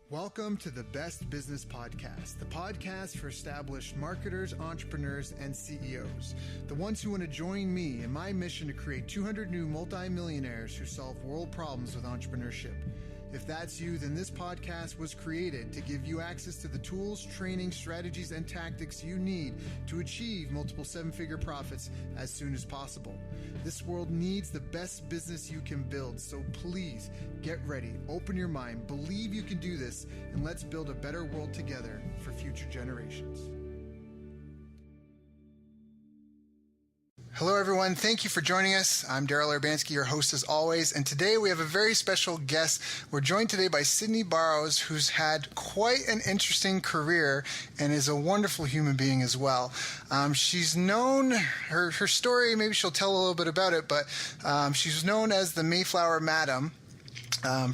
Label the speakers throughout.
Speaker 1: Welcome to the Best Business Podcast, the podcast for established marketers, entrepreneurs, and CEOs, the ones who want to join me in my mission to create 200 new multimillionaires who solve world problems with entrepreneurship. If that's you, then this podcast was created to give you access to the tools, training, strategies, and tactics you need to achieve multiple seven-figure profits as soon as possible. This world needs the best business you can build, so please get ready, open your mind, believe you can do this, and let's build a better world together for future generations. Hello, everyone. Thank you for joining us. I'm Daryl Urbanski, your host as always, and today we have a very special guest. We're joined today by Sydney Barrows, who's had quite an interesting career and is a wonderful human being as well. She's known, her story, maybe she'll tell a little bit about it, but she's known as the Mayflower Madam.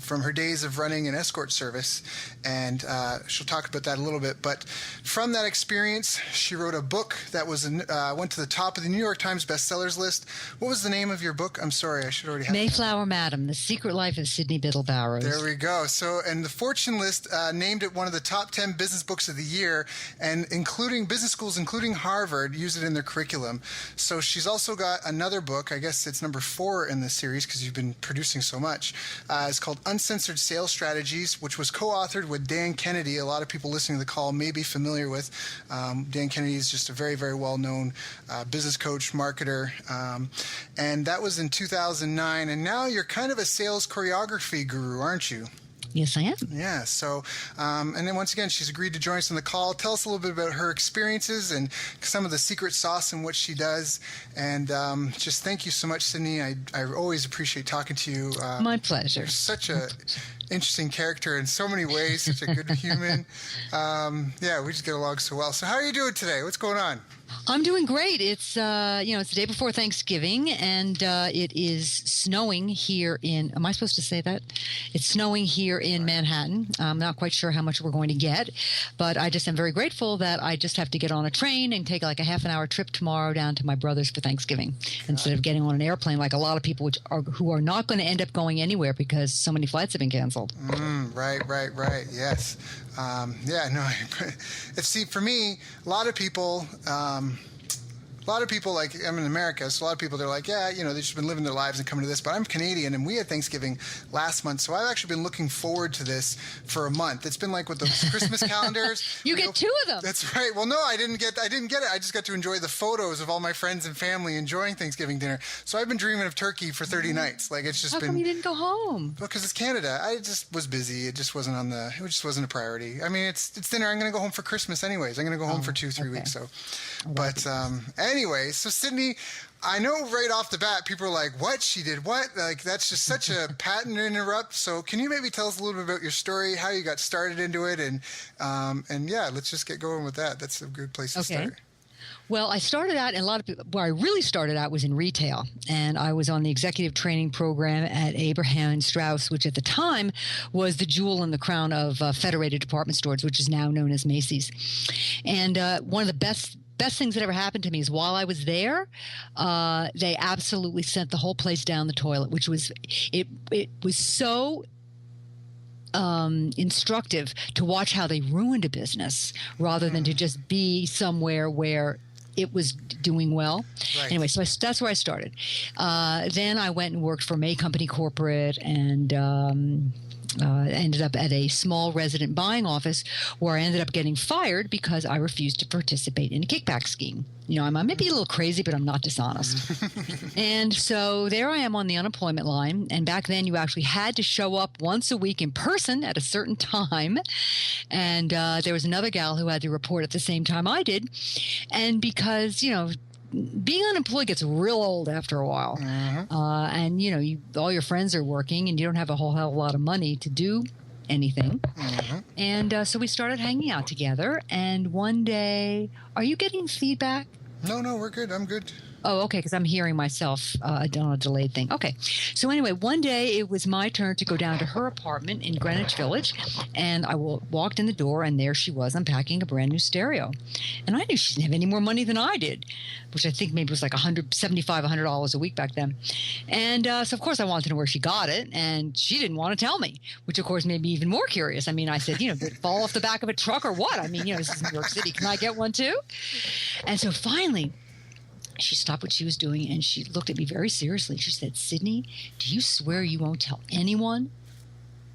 Speaker 1: From her days of running an escort service, and she'll talk about that a little bit. But from that experience, she wrote a book that was went to the top of the New York Times bestsellers list. What was the name of your book? I'm sorry, I should already have
Speaker 2: Mayflower Madam, The Secret Life of Sydney Biddle Barrows.
Speaker 1: There we go. So, and the Fortune list named it one of the top 10 business books of the year, and including business schools, including Harvard, use it in their curriculum. So she's also got another book. I guess it's number 4 in the series because you've been producing so much. It's called Uncensored Sales Strategies, which was co-authored with Dan Kennedy. A lot of people listening to the call may be familiar with. Dan Kennedy is just a very, very well-known business coach, marketer. And that was in 2009. And now you're kind of a sales choreography guru, aren't you?
Speaker 2: Yes, I am.
Speaker 1: Yeah. So, and then once again, she's agreed to join us on the call. Tell us a little bit about her experiences and some of the secret sauce and what she does. And just thank you so much, Sydney. I always appreciate talking to you.
Speaker 2: My pleasure.
Speaker 1: You're such a interesting character in so many ways. Such a good human. Yeah, we just get along so well. So, how are you doing today? What's going on?
Speaker 2: I'm doing great. It's it's the day before Thanksgiving, and it is snowing here in. Am I supposed to say that? It's snowing here in Manhattan. I'm not quite sure how much we're going to get, but I just am very grateful that I just have to get on a train and take like a half an hour trip tomorrow down to my brother's for Thanksgiving instead of getting on an airplane like a lot of people who are not going to end up going anywhere because so many flights have been canceled.
Speaker 1: Right. Yes. Yeah. No. See, for me, a lot of people, like, I'm in America, so a lot of people, they're like, yeah, they've just been living their lives and coming to this, but I'm Canadian, and we had Thanksgiving last month, so I've actually been looking forward to this for a month. It's been like with those Christmas calendars.
Speaker 2: You get 2 of them.
Speaker 1: That's right. Well, no, I didn't get it. I just got to enjoy the photos of all my friends and family enjoying Thanksgiving dinner. So I've been dreaming of turkey for 30 nights. Like, it's just
Speaker 2: How come you didn't go home?
Speaker 1: Because it's Canada. I just was busy. It just wasn't it just wasn't a priority. I mean, it's dinner. I'm going to go home for Christmas anyways. I'm going to go home for 2-3 weeks. So, but anyway, so Sydney, I know right off the bat, people are like, what? She did what? Like, that's just such a pattern to interrupt. So can you maybe tell us a little bit about your story, how you got started into it? And yeah, let's just get going with that. That's a good place to start.
Speaker 2: Well, I started out, and where I really started out was in retail. And I was on the executive training program at Abraham & Straus, which at the time was the jewel in the crown of Federated Department Stores, which is now known as Macy's. And one of the best things that ever happened to me is while I was there, they absolutely sent the whole place down the toilet, which was, it was so instructive to watch how they ruined a business rather than to just be somewhere where it was doing well. Right. Anyway, so that's where I started. Then I went and worked for May Company Corporate and ended up at a small resident buying office where I ended up getting fired because I refused to participate in a kickback scheme. I might be a little crazy, but I'm not dishonest. And so there I am on the unemployment line. And back then you actually had to show up once a week in person at a certain time. And there was another gal who had to report at the same time I did. And because, being unemployed gets real old after a while. Mm-hmm. And, all your friends are working and you don't have a whole hell of a lot of money to do anything. Mm-hmm. And so we started hanging out together. And one day, are you getting feedback?
Speaker 1: No, we're good. I'm good.
Speaker 2: Oh, okay, because I'm hearing myself on a delayed thing. Okay. So anyway, one day it was my turn to go down to her apartment in Greenwich Village, and I walked in the door, and there she was unpacking a brand new stereo. And I knew she didn't have any more money than I did, which I think maybe was like $175 a week back then. And so, of course, I wanted to know where she got it, and she didn't want to tell me, which, of course, made me even more curious. I mean, I said, did it fall off the back of a truck or what? I mean, this is New York City. Can I get one too? And so finally, she stopped what she was doing and she looked at me very seriously. She said, Sydney, do you swear you won't tell anyone?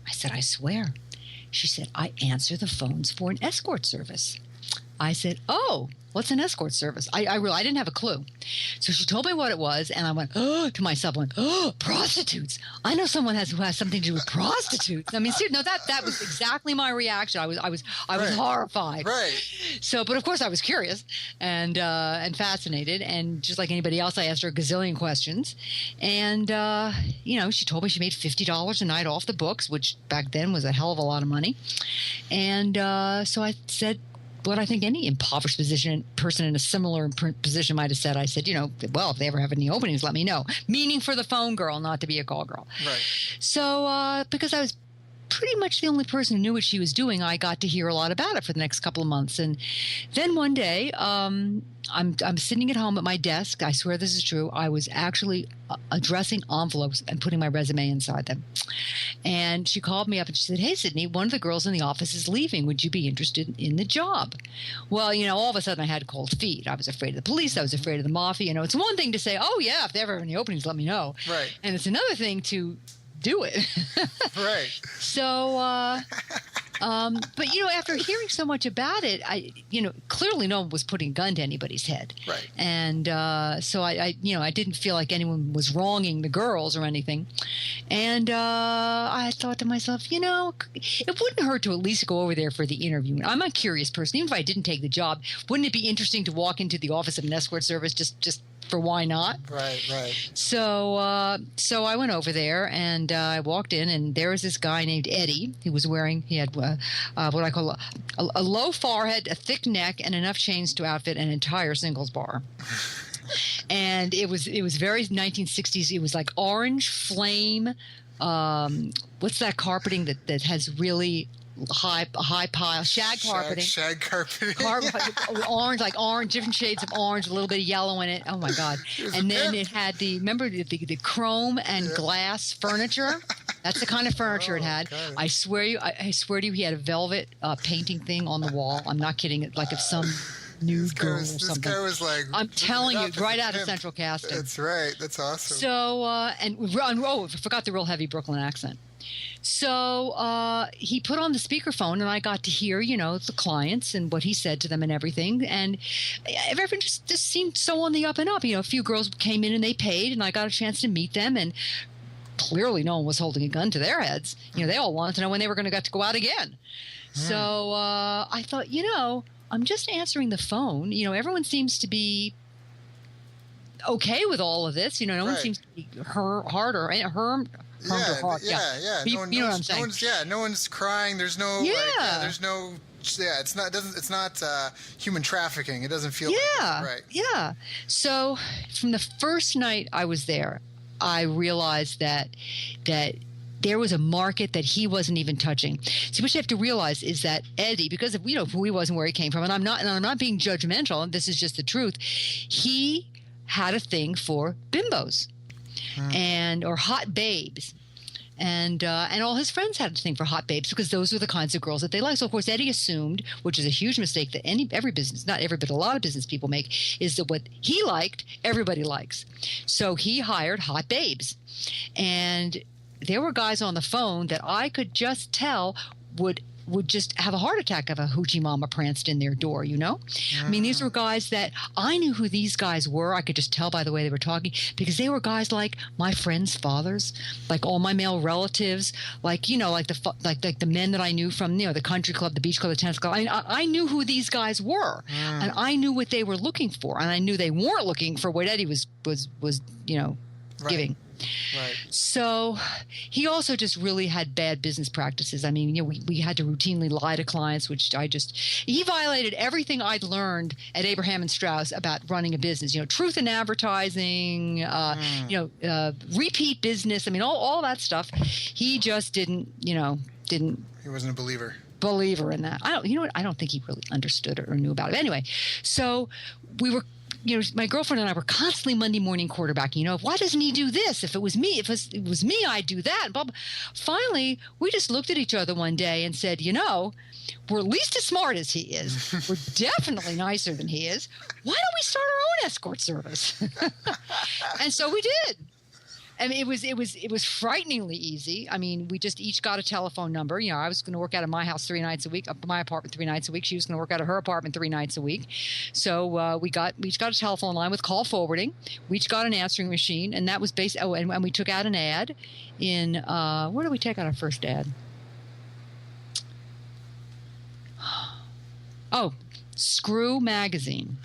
Speaker 2: I said, I swear. She said, I answer the phones for an escort service. I said, oh, what's an escort service? I didn't have a clue. So she told me what it was, and I went, oh, to myself, prostitutes. I know someone who has something to do with prostitutes. I mean, seriously, no, that was exactly my reaction. I was horrified.
Speaker 1: Right.
Speaker 2: So, but of course I was curious and fascinated, and just like anybody else, I asked her a gazillion questions. And, she told me she made $50 a night off the books, which back then was a hell of a lot of money. And so I said, what I think any impoverished person in a similar position might have said. I said, well, if they ever have any openings, let me know. Meaning for the phone girl, not to be a call girl.
Speaker 1: Right.
Speaker 2: So because I was pretty much the only person who knew what she was doing, I got to hear a lot about it for the next couple of months. And then one day, I'm sitting at home at my desk. I swear this is true. I was actually addressing envelopes and putting my resume inside them. And she called me up and she said, hey, Sydney, one of the girls in the office is leaving. Would you be interested in the job? Well, all of a sudden I had cold feet. I was afraid of the police. I was afraid of the mafia. It's one thing to say, oh, yeah, if they ever have any openings, let me know.
Speaker 1: Right.
Speaker 2: And it's another thing to do it.
Speaker 1: Right.
Speaker 2: So, but after hearing so much about it, clearly no one was putting a gun to anybody's head.
Speaker 1: Right.
Speaker 2: And so I didn't feel like anyone was wronging the girls or anything. And I thought to myself, it wouldn't hurt to at least go over there for the interview. I'm a curious person. Even if I didn't take the job, wouldn't it be interesting to walk into the office of an escort service just for why not?
Speaker 1: Right.
Speaker 2: So I went over there and I walked in, and there was this guy named Eddie. He had what I call a low forehead, a thick neck, and enough chains to outfit an entire singles bar. And it was very 1960s. It was like orange flame. What's that carpeting that has really high pile shag carpeting.
Speaker 1: Shag carpeting.
Speaker 2: Orange, like orange, different shades of orange, a little bit of yellow in it. Oh my God! And then it had the chrome and glass furniture. That's the kind of furniture it had. God. I swear to you, he had a velvet painting thing on the wall. I'm not kidding. Like if some nude girl or something. This
Speaker 1: guy was like,
Speaker 2: I'm telling you, right out of Central Casting.
Speaker 1: That's right. That's awesome.
Speaker 2: So I forgot the real heavy Brooklyn accent. So he put on the speakerphone, and I got to hear, the clients and what he said to them and everything. And everything just seemed so on the up and up. A few girls came in and they paid, and I got a chance to meet them. And clearly no one was holding a gun to their heads. They all wanted to know when they were going to get to go out again. So I thought, I'm just answering the phone. Everyone seems to be okay with all of this. No one seems to be hard or heart.
Speaker 1: Yeah.
Speaker 2: You know what I'm saying?
Speaker 1: No one's crying. There's no there's no it's not human trafficking. It doesn't feel like that. Right.
Speaker 2: Yeah. So from the first night I was there, I realized that there was a market that he wasn't even touching. See, what you have to realize is that Eddie, because of who he was and where he came from, and I'm not being judgmental, and this is just the truth, he had a thing for bimbos or hot babes. And all his friends had a thing for hot babes because those were the kinds of girls that they liked. So, of course, Eddie assumed, which is a huge mistake that every business, not every, but a lot of business people make, is that what he liked, everybody likes. So he hired hot babes. And there were guys on the phone that I could just tell would just have a heart attack if a hoochie mama pranced in their door, I mean, these were guys that I knew who these guys were. I could just tell by the way they were talking because they were guys like my friends' fathers, like all my male relatives, like the men that I knew from, the country club, the beach club, the tennis club. I knew who these guys were and I knew what they were looking for. And I knew they weren't looking for what Eddie was giving.
Speaker 1: Right.
Speaker 2: So he also just really had bad business practices. I mean, we had to routinely lie to clients, which he violated everything I'd learned at Abraham and Strauss about running a business. Truth in advertising, repeat business. I mean, all that stuff. He just didn't. He
Speaker 1: wasn't a believer
Speaker 2: in that. I don't think he really understood it or knew about it. Anyway, so we were, my girlfriend and I were constantly Monday morning quarterbacking. Why doesn't he do this? If it was me, I'd do that. But finally, we just looked at each other one day and said, we're at least as smart as he is. We're definitely nicer than he is. Why don't we start our own escort service? And so we did. I mean, it was frighteningly easy. I mean, we just each got a telephone number. I was going to work out of my house 3 nights a week, up to my apartment 3 nights a week. She was going to work out of her apartment 3 nights a week. So we each got a telephone line with call forwarding. We each got an answering machine, and that was based. Oh, and we took out an ad in where did we take out our first ad? Oh, Screw magazine.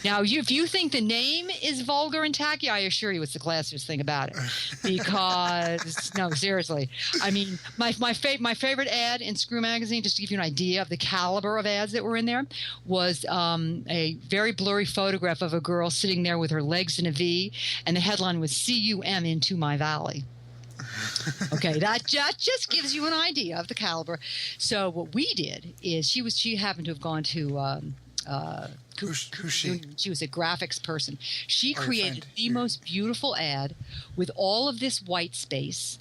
Speaker 2: Now, if you think the name is vulgar and tacky, I assure you it's the classiest thing about it. Because, no, seriously. I mean, my favorite ad in Screw magazine, just to give you an idea of the caliber of ads that were in there, was a very blurry photograph of a girl sitting there with her legs in a V, and the headline was "CUM into my valley." Okay, that just gives you an idea of the caliber. So what we did is she happened to have gone to
Speaker 1: who's she?
Speaker 2: She was a graphics person. She created the most beautiful ad with all of this white space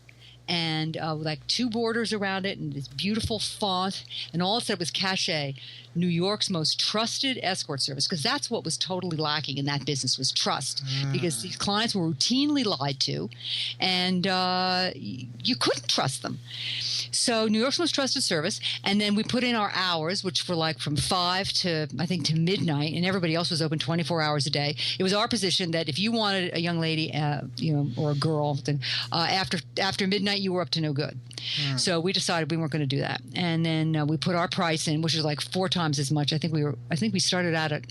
Speaker 2: and like 2 borders around it and this beautiful font, and all it said was cachet, New York's most trusted escort service, because that's what was totally lacking in that business was trust, because these clients were routinely lied to, and you couldn't trust them. So New York's most trusted service, and then we put in our hours, which were like from 5 to midnight, and everybody else was open 24 hours a day. It was our position that if you wanted a young lady, or a girl, then after midnight you were up to no good. So we decided we weren't going to do that, and then we put our price in, which was like 4 times as much. I think we started out at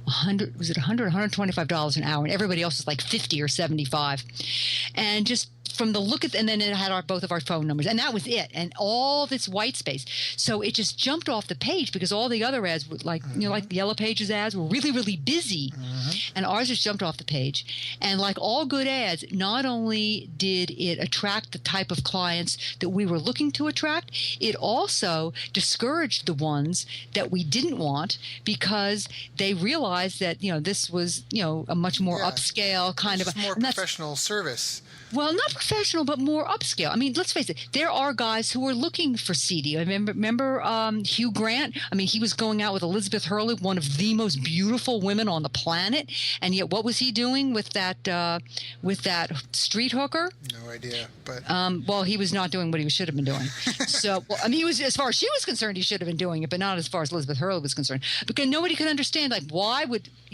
Speaker 2: $100. Was it $125 an hour, and everybody else was like 50 or 75, and just from the look at, and then it had both of our phone numbers, and that was it, and all this white space. So it just jumped off the page because all the other ads were like the Yellow Pages ads were really, really busy, and ours just jumped off the page. And like all good ads, not only did it attract the type of clients that we were looking to attract, it also discouraged the ones that we didn't want, because they realized that this was a much more upscale kind of
Speaker 1: more professional service.
Speaker 2: Well, not professional, but more upscale. I mean, let's face it. There are guys who are looking for CD. I remember Hugh Grant. I mean, he was going out with Elizabeth Hurley, one of the most beautiful women on the planet. And yet, what was he doing with that street hooker?
Speaker 1: No idea. But
Speaker 2: well, he was not doing what he should have been doing. So, I mean, he was, as far as she was concerned, he should have been doing it, but not as far as Elizabeth Hurley was concerned. Because nobody could understand, like,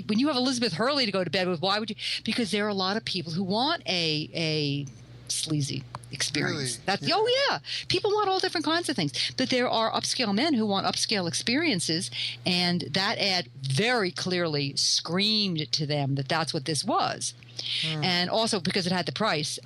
Speaker 2: when you have Elizabeth Hurley to go to bed with, why would you? Because there are a lot of people who want a sleazy experience.
Speaker 1: Really?
Speaker 2: Oh yeah, people want all different kinds of things, but there are upscale men who want upscale experiences, and that ad very clearly screamed to them that that's what this was. And also because it had the price,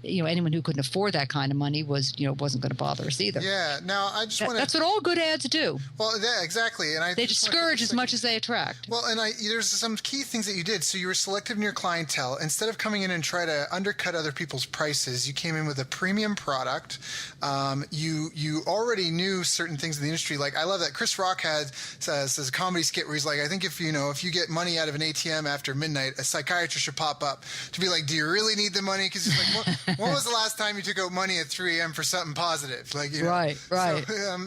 Speaker 2: anyone who couldn't afford that kind of money wasn't going to bother us either.
Speaker 1: Yeah. Now I just want to.
Speaker 2: That's what all good ads do.
Speaker 1: Well, yeah, exactly. And
Speaker 2: they discourage as much as they attract.
Speaker 1: Well, and there's some key things that you did. So you were selective in your clientele. Instead of coming in and try to undercut other people's prices, you came in with a premium product. You already knew certain things in the industry. Like, I love that Chris Rock says a comedy skit where he's like, I think if you get money out of an ATM after midnight, a psychiatrist should pop up to be like, do you really need the money? Because he's like, when was the last time you took out money at 3 a.m. for something positive? Like,
Speaker 2: Right.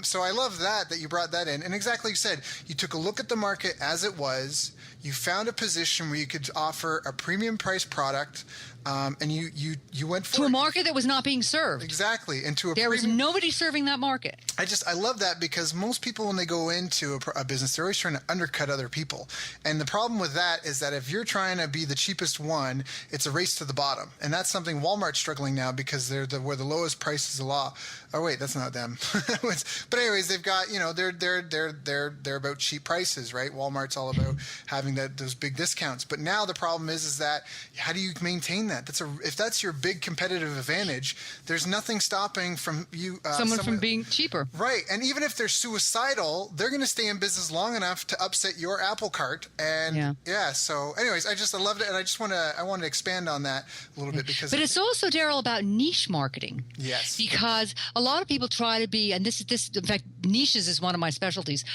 Speaker 1: So I love that you brought that in. And exactly like you said, you took a look at the market as it was. You found a position where you could offer a premium price product, and you went for
Speaker 2: to a market that was not being served.
Speaker 1: Exactly, and
Speaker 2: there was nobody serving that market.
Speaker 1: I love that, because most people, when they go into a business, they're always trying to undercut other people, and the problem with that is that if you're trying to be the cheapest one, it's a race to the bottom, and that's something Walmart's struggling now, because they're where the lowest price is the law. Oh wait, that's not them. But anyways, they've got they're about cheap prices, right? Walmart's all about having those big discounts. But now the problem is that how do you maintain that? that. If that's your big competitive advantage, there's nothing stopping from you.
Speaker 2: Someone from being cheaper.
Speaker 1: Right. And even if they're suicidal, they're going to stay in business long enough to upset your apple cart. And so anyways, I loved it. And I wanted to expand on that a little bit because.
Speaker 2: But it's also, Daryl, about niche marketing.
Speaker 1: Yes.
Speaker 2: Because a lot of people try to be, and this, in fact, niches is one of my specialties.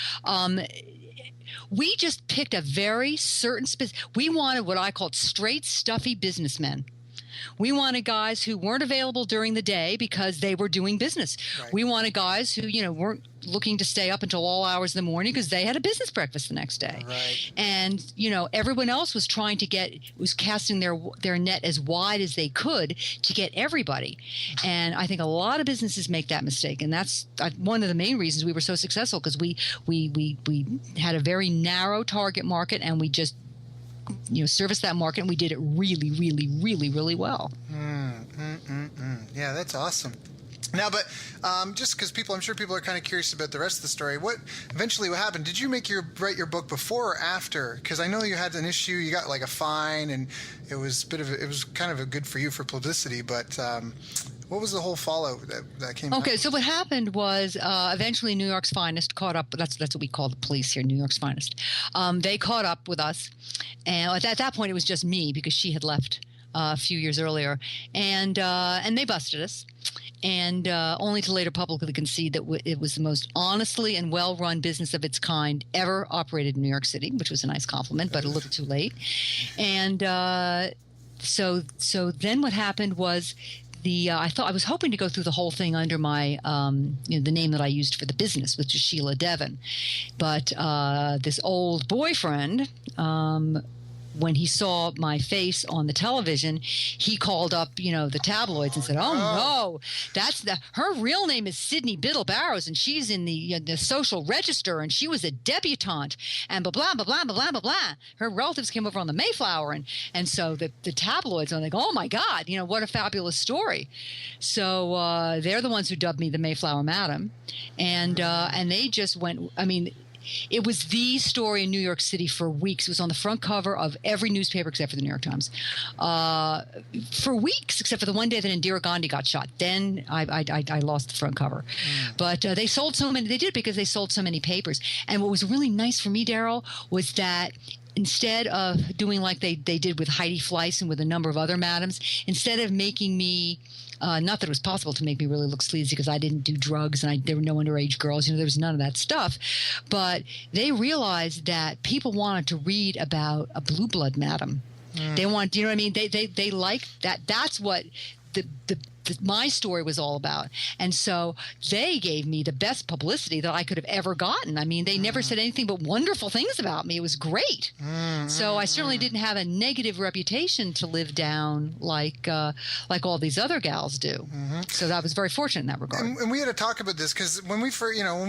Speaker 2: We just picked a very certain we wanted what I called straight, stuffy businessmen. We wanted guys who weren't available during the day because they were doing business. Right. We wanted guys who, weren't looking to stay up until all hours of the morning because they had a business breakfast the next day.
Speaker 1: Right.
Speaker 2: And, everyone else was was casting their net as wide as they could to get everybody. And I think a lot of businesses make that mistake. And that's one of the main reasons we were so successful, because we had a very narrow target market, and we just service that market, and we did it really, really, really, really well.
Speaker 1: Yeah, that's awesome. Now, but just because I'm sure people are kind of curious about the rest of the story. What happened? Did you write your book before or after? Because I know you had an issue. You got like a fine, and it was kind of a good for you for publicity. But what was the whole fallout that came?
Speaker 2: Okay, so what happened was eventually New York's Finest caught up. That's what we call the police here, New York's Finest. They caught up with us, and at that point it was just me because she had left a few years earlier, and they busted us. And only to later publicly concede that it was the most honestly and well-run business of its kind ever operated in New York City, which was a nice compliment, but a little too late. And so then what happened was I was hoping to go through the whole thing under my the name that I used for the business, which is Sheila Devon, but this old boyfriend. When he saw my face on the television, he called up, the tabloids and said, "Oh no, her real name is Sydney Biddle Barrows, and she's in the social register, and she was a debutante, and blah blah blah blah blah blah blah. Her relatives came over on the Mayflower, and so the tabloids are like, oh my God, what a fabulous story." So they're the ones who dubbed me the Mayflower Madam, and they just went. I mean. It was the story in New York City for weeks. It was on the front cover of every newspaper except for the New York Times. For weeks, except for the one day that Indira Gandhi got shot. Then I lost the front cover. But they sold so many. They did it because they sold so many papers. And what was really nice for me, Daryl, was that instead of doing like they did with Heidi Fleiss and with a number of other madams, instead of making me not that it was possible to make me really look sleazy because I didn't do drugs and there were no underage girls. There was none of that stuff. But they realized that people wanted to read about a blue blood madam. They want, you know what I mean? They like that. That's what my story was all about. And so they gave me the best publicity that I could have ever gotten. I mean, they never said anything but wonderful things about me. It was great. So I certainly didn't have a negative reputation to live down like all these other gals do. So I was very fortunate in that regard.
Speaker 1: And we had to talk about this because when we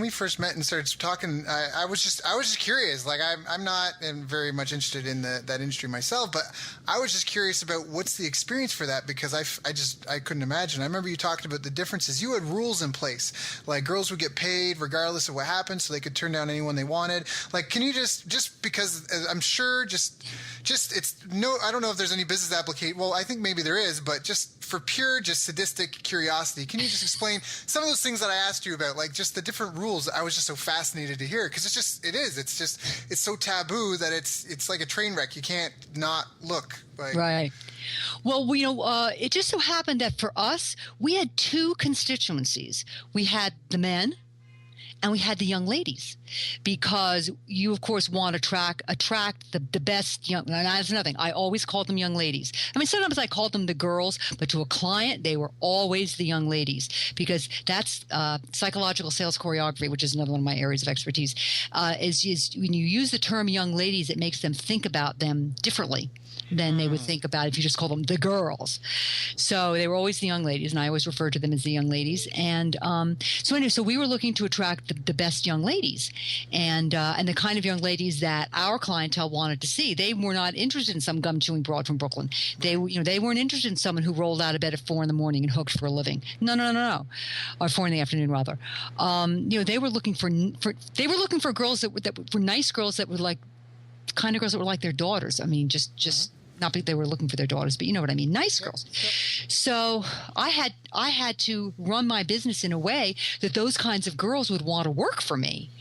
Speaker 1: first met and started talking, I was just curious. Like I'm not very much interested in that industry myself, but I was just curious about what's the experience for that, because I couldn't imagine. I remember you talking about the differences. You had rules in place, like girls would get paid regardless of what happened, so they could turn down anyone they wanted. Like, can you just because I'm sure I don't know if there's any business application. Well, I think maybe there is, but just for pure sadistic curiosity, can you just explain some of those things that I asked you about, like just the different rules? I was just so fascinated to hear, because it's so taboo that it's like a train wreck. You can't not look.
Speaker 2: Right. Well, it just so happened that for us, we had two constituencies. We had the men and we had the young ladies, because you, of course, want to attract the best young. And that's another thing. I always called them young ladies. I mean, sometimes I called them the girls, but to a client, they were always the young ladies, because that's psychological sales choreography, which is another one of my areas of expertise. Is when you use the term young ladies, it makes them think about them differently than they would think about if you just call them the girls. So they were always the young ladies, and I always referred to them as the young ladies. And so we were looking to attract the best young ladies, and the kind of young ladies that our clientele wanted to see. They were not interested in some gum-chewing broad from Brooklyn. They weren't interested in someone who rolled out of bed at 4 a.m. and hooked for a living. No. Or 4 p.m, rather. They were looking for girls that were nice girls that were like kind of girls that were like their daughters. I mean, just not because they were looking for their daughters, but you know what I mean, nice girls. So I had to run my business in a way that those kinds of girls would want to work for me.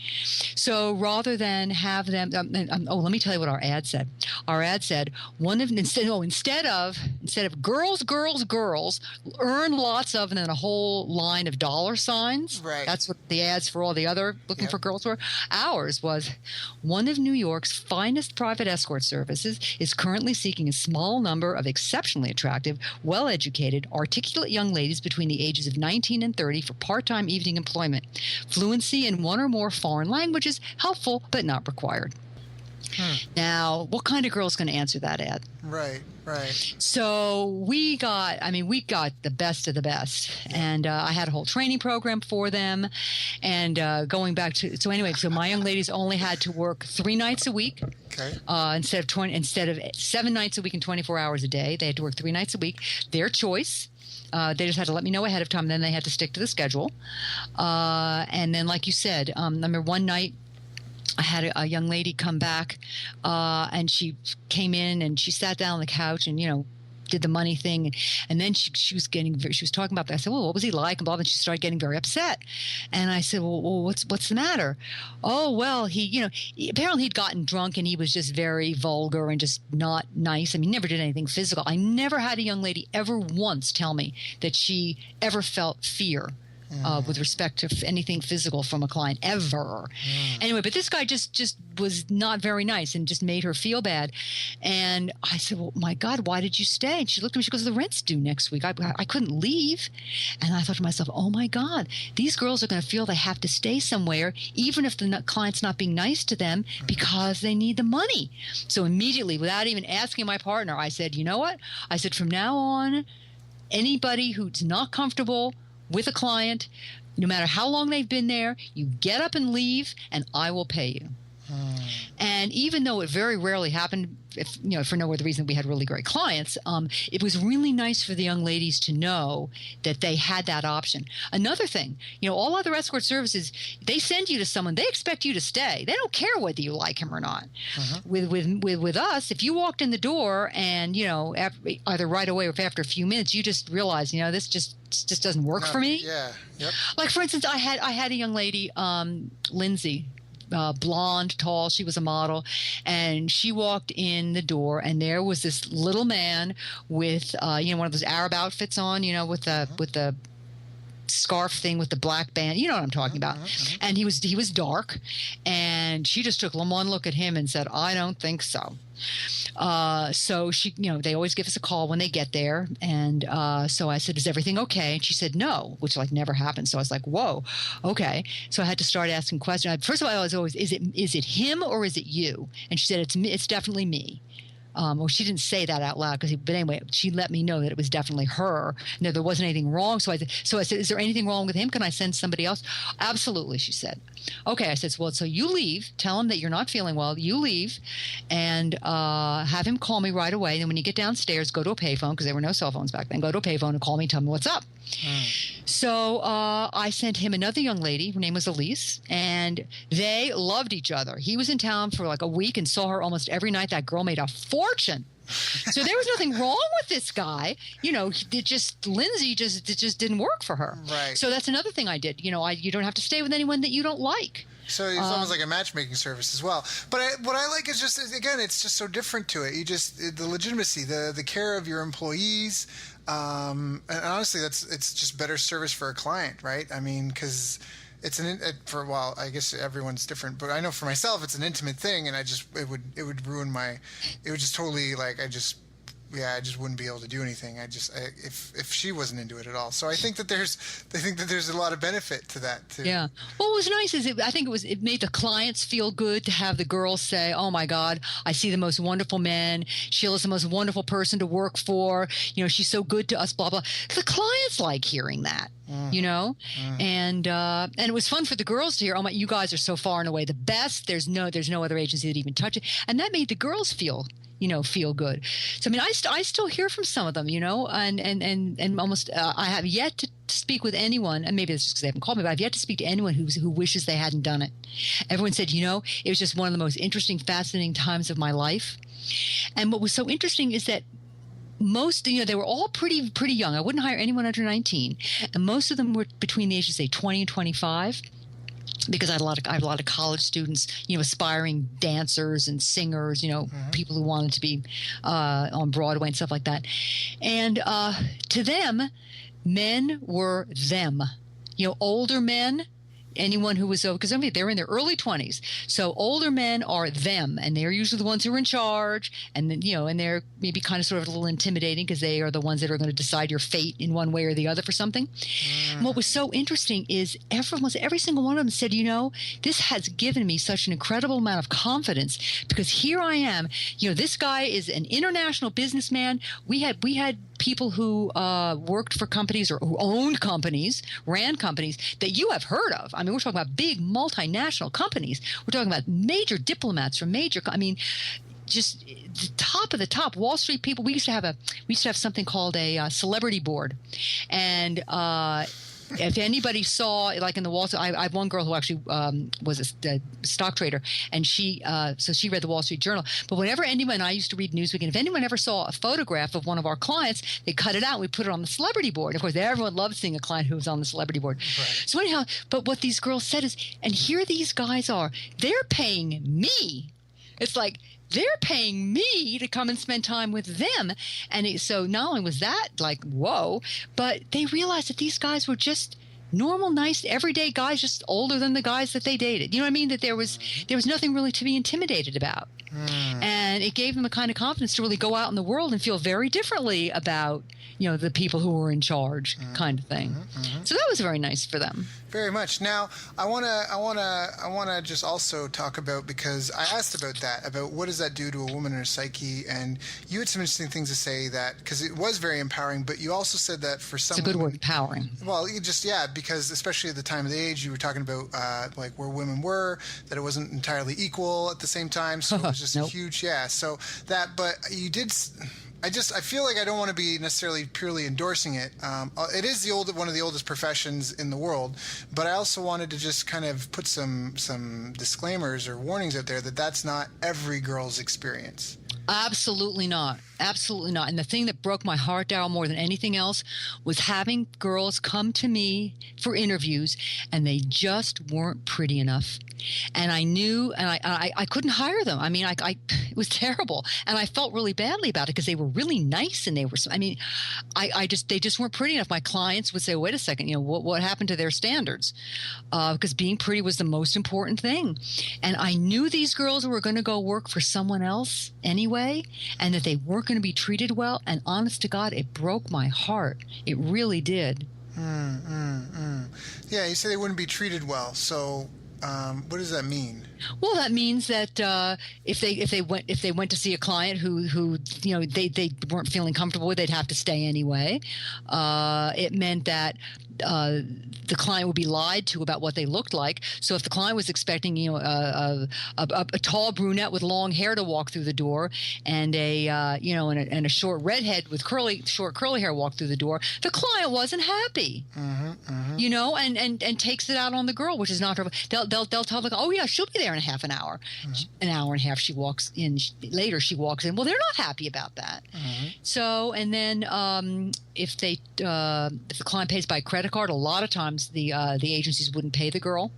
Speaker 2: So rather than have them, let me tell you what our ad said. Our ad said instead of girls, earn lots of, and then a whole line of dollar signs.
Speaker 1: Right.
Speaker 2: That's what the ads for all the other looking for girls were. Ours was, one of New York's finest private escort services is currently seeking a small number of exceptionally attractive, well-educated, articulate young ladies between the ages of 19 and 30 for part-time evening employment. Fluency in one or more foreign languages, helpful but not required. Now, what kind of girl is going to answer that ad?
Speaker 1: Right.
Speaker 2: So we got the best of the best. And I had a whole training program for them. And so my young ladies only had to work 3 nights a week. Okay. Instead of 7 nights a week and 24 hours a day, they had to work 3 nights a week. Their choice. They just had to let me know ahead of time, and then they had to stick to the schedule. And then, like you said, I remember one night I had a young lady come back, and she came in and she sat down on the couch and, did the money thing. And then she was talking about that. I said, well, what was he like? And blah, and she started getting very upset. And I said, well, what's the matter? Oh, well, apparently he'd gotten drunk and he was just very vulgar and just not nice. I mean, never did anything physical. I never had a young lady ever once tell me that she ever felt fear with respect to anything physical from a client ever. Anyway, but this guy just was not very nice and just made her feel bad. And I said, well, my God, why did you stay? And she looked at me, she goes, the rent's due next week. I couldn't leave. And I thought to myself, oh my God, these girls are going to feel they have to stay somewhere, even if the client's not being nice to them, because they need the money. So immediately, without even asking my partner, I said, you know what? I said, from now on, anybody who's not comfortable with a client, no matter how long they've been there, you get up and leave, and I will pay you. And even though it very rarely happened, for no other reason, we had really great clients, it was really nice for the young ladies to know that they had that option. Another thing, all other escort services, they send you to someone, they expect you to stay. They don't care whether you like him or not. With us, if you walked in the door and, either right away or after a few minutes, you just realize, this just doesn't work for me.
Speaker 1: Yeah. Yep.
Speaker 2: Like, for instance, I had a young lady, Lindsay, blonde, tall. She was a model, and she walked in the door, and there was this little man with, one of those Arab outfits on, with the scarf thing with the black band. You know what I'm talking about. And he was dark, and she just took one look at him and said, I don't think so. So she, they always give us a call when they get there. And so I said, is everything okay? And she said, no, which never happened. So I was like, whoa, okay. So I had to start asking questions. First of all, I was always, is it him or is it you? And she said, it's definitely me. Well, she didn't say that out loud, but anyway, she let me know that it was definitely her. No, there wasn't anything wrong. So I said, is there anything wrong with him? Can I send somebody else? Absolutely, she said. Okay, I said, well, so you leave. Tell him that you're not feeling well. You leave, and have him call me right away. And then when you get downstairs, go to a payphone, because there were no cell phones back then. Go to a payphone and call me. Tell me what's up. So I sent him another young lady. Her name was Elise, and they loved each other. He was in town for like a week and saw her almost every night. That girl made a fortune. So there was nothing wrong with this guy. Lindsay just didn't work for her.
Speaker 1: Right.
Speaker 2: So that's another thing I did. You don't have to stay with anyone that you don't like.
Speaker 1: So it's almost like a matchmaking service as well. But what I like is just, again, it's just so different to it. The legitimacy, the care of your employees. And honestly, it's just better service for a client, right? I mean, because it's I guess everyone's different, but I know for myself, it's an intimate thing, and it would ruin it would just totally, like, I just wouldn't be able to do anything. If she wasn't into it at all. So I think that there's a lot of benefit to that too.
Speaker 2: Yeah. Well, what was nice is it made the clients feel good to have the girls say, oh my God, I see the most wonderful men. Sheila's the most wonderful person to work for. She's so good to us, blah, blah. The clients like hearing that. And it was fun for the girls to hear, oh my, you guys are so far and away the best. There's no other agency that even touch it. And that made the girls feel good. So, I mean, I still hear from some of them, and almost, I have yet to speak with anyone, and maybe it's just because they haven't called me, but I've yet to speak to anyone who wishes they hadn't done it. Everyone said, it was just one of the most interesting, fascinating times of my life. And what was so interesting is that most, they were all pretty young. I wouldn't hire anyone under 19. And most of them were between the ages, say, 20 and 25. Because I have a lot of college students, aspiring dancers and singers, people who wanted to be on Broadway and stuff like that. And to them, men were them. Older men, anyone who was, because they're in their early 20s. So older men are them, and they're usually the ones who are in charge. And then, and they're maybe kind of sort of a little intimidating because they are the ones that are going to decide your fate in one way or the other for something. And what was so interesting is every single one of them said, this has given me such an incredible amount of confidence because here I am. This guy is an international businessman. We had people who worked for companies or who owned companies, ran companies that you have heard of. I mean, we're talking about big multinational companies. We're talking about major diplomats from just the top of the top Wall Street people. We used to have something called a celebrity board, and if anybody saw, like in the Wall Street, I have one girl who actually was a stock trader, and so she read the Wall Street Journal. But whenever anyone, I used to read Newsweek, and if anyone ever saw a photograph of one of our clients, they cut it out and we put it on the celebrity board. Of course, everyone loved seeing a client who was on the celebrity board. Right. So anyhow, but what these girls said is, and here these guys are, they're paying me. It's like, they're paying me to come and spend time with them. And so not only was that like, whoa, but they realized that these guys were just normal, nice, everyday guys, just older than the guys that they dated. You know what I mean? That there was nothing really to be intimidated about. And it gave them a kind of confidence to really go out in the world and feel very differently about, the people who were in charge kind of thing. So that was very nice for them.
Speaker 1: Very much. Now, I wanna just also talk about, because I asked about what does that do to a woman and her psyche, and you had some interesting things to say that, because it was very empowering, but you also said that for some
Speaker 2: It's a good word, empowering.
Speaker 1: Well, because especially at the time of the age, you were talking about like where women were, that it wasn't entirely equal at the same time, so it was just
Speaker 2: Nope.
Speaker 1: huge, so that, but you did. I feel like I don't want to be necessarily purely endorsing it. It is one of the oldest professions in the world, but I also wanted to just kind of put some disclaimers or warnings out there that that's not every girl's experience.
Speaker 2: Absolutely not. Absolutely not. And the thing that broke my heart, Daryl, more than anything else was having girls come to me for interviews and they just weren't pretty enough. And I knew, and I couldn't hire them. I mean, it was terrible. And I felt really badly about it because they were really nice and they just weren't pretty enough. My clients would say, wait a second, what happened to their standards? Because being pretty was the most important thing. And I knew these girls were going to go work for someone else anyway, and that they weren't going to be treated well. And honest to God, it broke my heart. It really did.
Speaker 1: Yeah, you say they wouldn't be treated well. So what does that mean?
Speaker 2: Well, that means that if they went to see a client who they weren't feeling comfortable with, they'd have to stay anyway. It meant that the client would be lied to about what they looked like. So if the client was expecting a tall brunette with long hair to walk through the door, and a short redhead with short curly hair walk through the door, the client wasn't happy. And takes it out on the girl, which is not her. They'll tell the guy, oh yeah, she'll be there in a half an hour. An hour and a half she walks in. Later she walks in. Well, they're not happy about that. So, and then if the client pays by credit card, a lot of times the agencies wouldn't pay the girl,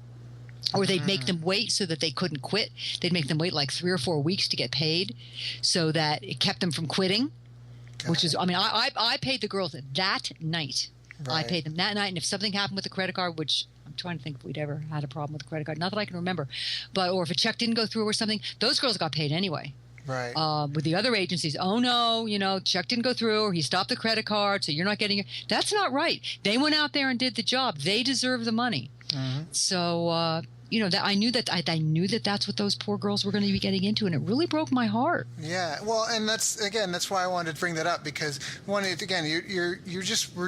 Speaker 2: or they'd make them wait so that they couldn't quit. They'd make them wait like 3 or 4 weeks to get paid, so that it kept them from quitting. I paid the girls that night. Right. I paid them that night, and if something happened with the credit card, which I'm trying to think if we'd ever had a problem with the credit card, not that I can remember, or if a check didn't go through or something, those girls got paid anyway.
Speaker 1: Right.
Speaker 2: With the other agencies, oh no, check didn't go through, or he stopped the credit card, so you're not getting it. That's not right. They went out there and did the job. They deserve the money. So, that I knew that that's what those poor girls were going to be getting into, and it really broke my heart.
Speaker 1: Yeah, well, and that's why I wanted to bring that up, because we're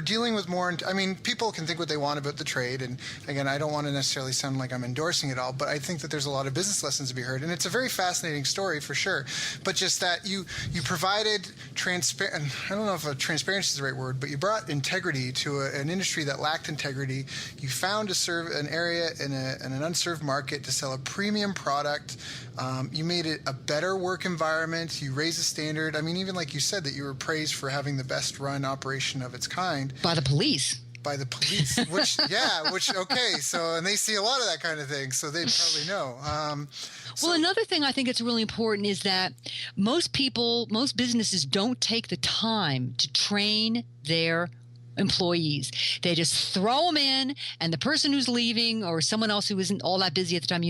Speaker 1: dealing with more. I mean, people can think what they want about the trade, and again, I don't want to necessarily sound like I'm endorsing it all, but I think that there's a lot of business lessons to be heard, and it's a very fascinating story for sure. But just that you provided transparent. I don't know if transparency is the right word, but you brought integrity to an industry that lacked integrity. You found an area in an uncertain underserved market to sell a premium product. You made it a better work environment. You raised the standard. I mean, even like you said, that you were praised for having the best run operation of its kind.
Speaker 2: By the police.
Speaker 1: By the police, okay. So, and they see a lot of that kind of thing, so they'd probably know.
Speaker 2: Well, another thing I think it's really important is that most businesses don't take the time to train their employees. They just throw them in, and the person who's leaving or someone else who isn't all that busy at the time,